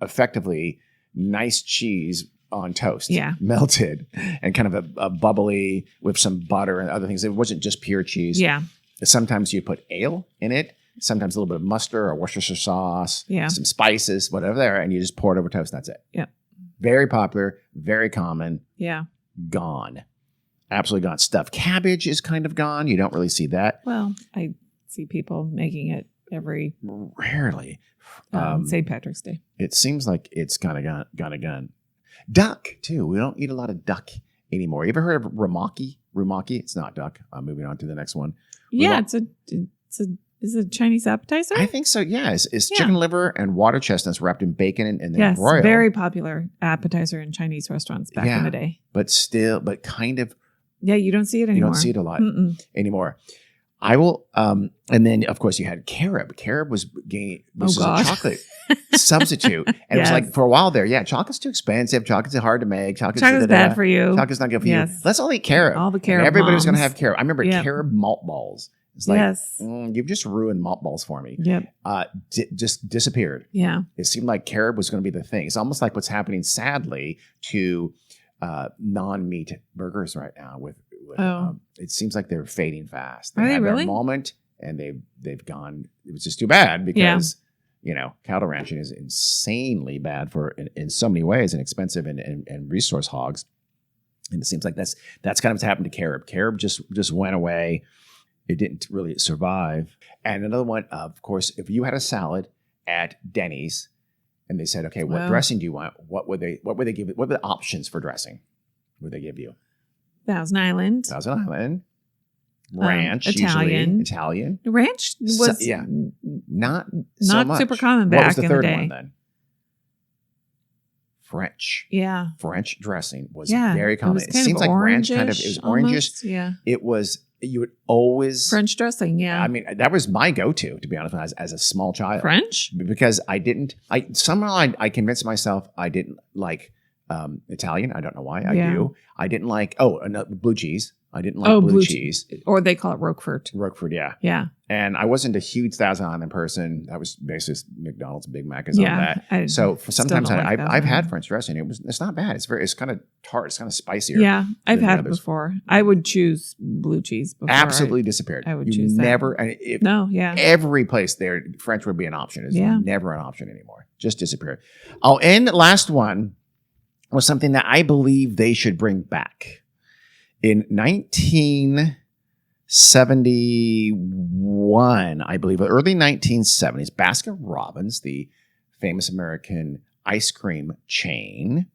effectively nice cheese on toast, melted, and kind of a bubbly with some butter and other things. It wasn't just pure cheese. Yeah. Sometimes you put ale in it. Sometimes a little bit of mustard or Worcestershire sauce. Yeah. Some spices, whatever there, and you just pour it over toast. And that's it. Yeah. Very popular. Very common. Yeah. Gone. Absolutely gone. Stuffed cabbage is kind of gone. You don't really see that. Well, I see people making it rarely. St. Patrick's Day. It seems like it's kind of gone. Duck too. We don't eat a lot of duck anymore. You ever heard of ramaki? Rumaki. It's not duck. Moving on to the next one. Yeah, it's a a Chinese appetizer? I think so. Yeah, it's chicken liver and water chestnuts wrapped in bacon and then broiled. Very popular appetizer in Chinese restaurants back in the day. But kind of. Yeah, you don't see it anymore. You don't see it a lot anymore. I will, and then of course you had carob. Carob was a chocolate substitute, and it was like for a while there. Yeah, chocolate's too expensive. Chocolate's hard to make. Chocolate's bad for you. Chocolate's not good for you. Let's all eat carob. All the carob. Everybody was going to have carob. I remember carob malt balls. It's like you've just ruined malt balls for me. Yep. Just disappeared. Yeah. It seemed like carob was going to be the thing. It's almost like what's happening, sadly, to non-meat burgers right now. It seems like they're fading fast. They had their moment, and they've gone. It was just too bad because cattle ranching is insanely bad in so many ways and expensive and resource hogs. And it seems like that's kind of what's happened to carob. Carob just went away. It didn't really survive. And another one, of course, if you had a salad at Denny's and they said, okay, what dressing do you want? What would they give you? What were the options for dressing? What would they give you? Thousand Island. Ranch, Italian. Usually. Italian. Ranch was not so much. Super common back in the day. What was the third one then? French. Yeah. French dressing was very common. It seems like ranch it was orangish. Yeah. It was, you would always. French dressing, yeah. I mean, that was my go-to, to be honest, as a small child. French? Because I convinced myself I didn't like Italian. I don't know why. I do. I didn't like, blue cheese. I didn't like blue cheese. Or they call it Roquefort. Roquefort, yeah. Yeah. And I wasn't a huge Thousand Island person. That was basically McDonald's Big Mac is on that. So sometimes I've had French dressing. It's not bad. It's kind of tart. It's kind of spicier. Yeah, I've had it before. I would choose blue cheese before. Absolutely disappeared. I would choose never. That. Every place there, French would be an option. It's never an option anymore. Just disappeared. Last one was something that I believe they should bring back. In 1971, I believe, early 1970s, Baskin-Robbins, the famous American ice cream chain,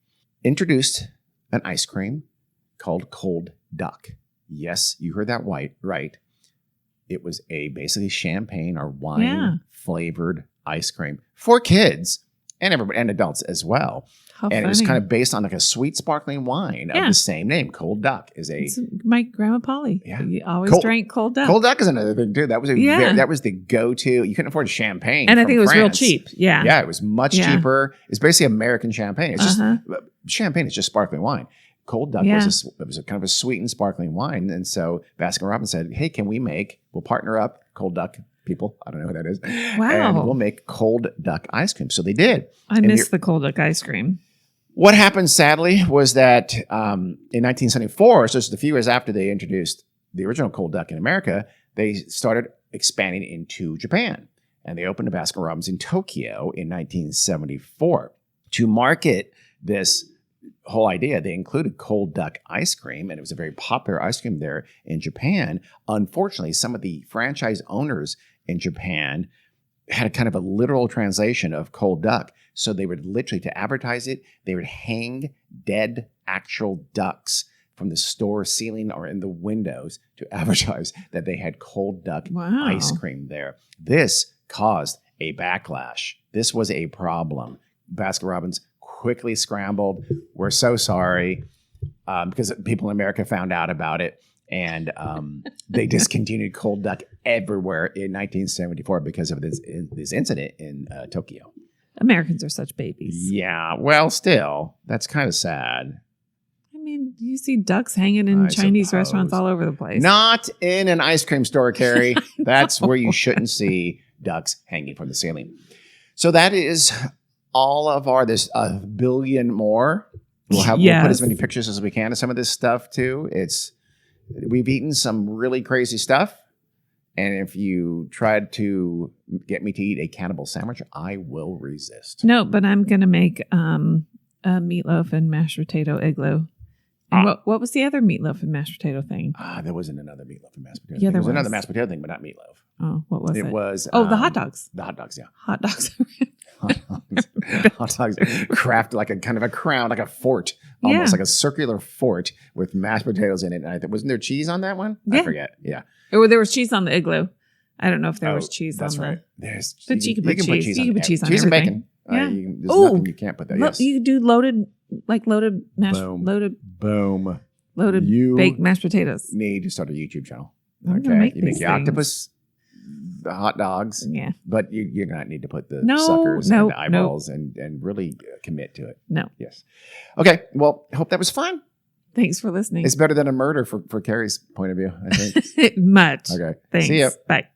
introduced an ice cream called Cold Duck. Yes, you heard that right. It was basically champagne or wine flavored ice cream for kids and everybody and adults as well. It was kind of based on like a sweet sparkling wine of the same name. Cold Duck is it's my grandma Polly. Yeah, you always drank Cold Duck. Cold Duck is another thing too. That was that was the go-to. You couldn't afford champagne, and I think it was France. Real cheap. Yeah, yeah, it was much cheaper. It's basically American champagne. It's just champagne. It's just sparkling wine. Cold Duck was a kind of a sweetened sparkling wine, and so Baskin-Robbins said, "Hey, we'll partner up, Cold Duck." People, I don't know who that is. Wow. And we'll make Cold Duck ice cream. So they did. I miss the Cold Duck ice cream. What happened, sadly, was that in 1974, so just a few years after they introduced the original Cold Duck in America, they started expanding into Japan. And they opened a Baskin-Robbins in Tokyo in 1974. To market this whole idea, they included Cold Duck ice cream, and it was a very popular ice cream there in Japan. Unfortunately, some of the franchise owners in Japan had a kind of a literal translation of Cold Duck. So they would literally, to advertise it, they would hang dead actual ducks from the store ceiling or in the windows to advertise that they had Cold Duck ice cream there. This caused a backlash. This was a problem. Baskin-Robbins quickly scrambled. We're so sorry because people in America found out about it. And they discontinued Cold Duck everywhere in 1974 because of this incident in Tokyo. Americans are such babies. Yeah, well, still, that's kind of sad. I mean, you see ducks hanging in Chinese restaurants all over the place. Not in an ice cream store, Carrie. That's where you shouldn't see ducks hanging from the ceiling. So that is all of there's a billion more. We'll put as many pictures as we can of some of this stuff too. We've eaten some really crazy stuff. And if you tried to get me to eat a cannibal sandwich, I will resist. No, but I'm going to make a meatloaf and mashed potato igloo. And what was the other meatloaf and mashed potato thing? There wasn't another meatloaf and mashed potato thing. There was another mashed potato thing, but not meatloaf. Oh, what was it? It was... the hot dogs. The hot dogs, yeah. Hot dogs. Hot dogs crafted like a kind of a crown, like a fort, almost like a circular fort with mashed potatoes in it. And wasn't there cheese on that one? Yeah. I forget. Yeah. Or there was cheese on the igloo. I don't know if there was cheese on that's right. But you can put cheese. You can put cheese on cheese everything. And bacon. There's nothing you can't put there. Yes. You do loaded baked mashed potatoes. Need to start a YouTube channel. I'm gonna make you make these the octopus, the hot dogs. Yeah. But you're not need to put the suckers and the eyeballs and really commit to it. No. Yes. Okay. Well, I hope that was fun. Thanks for listening. It's better than a murder for Carrie's point of view, I think. Much. Okay. Thanks. See ya. Bye.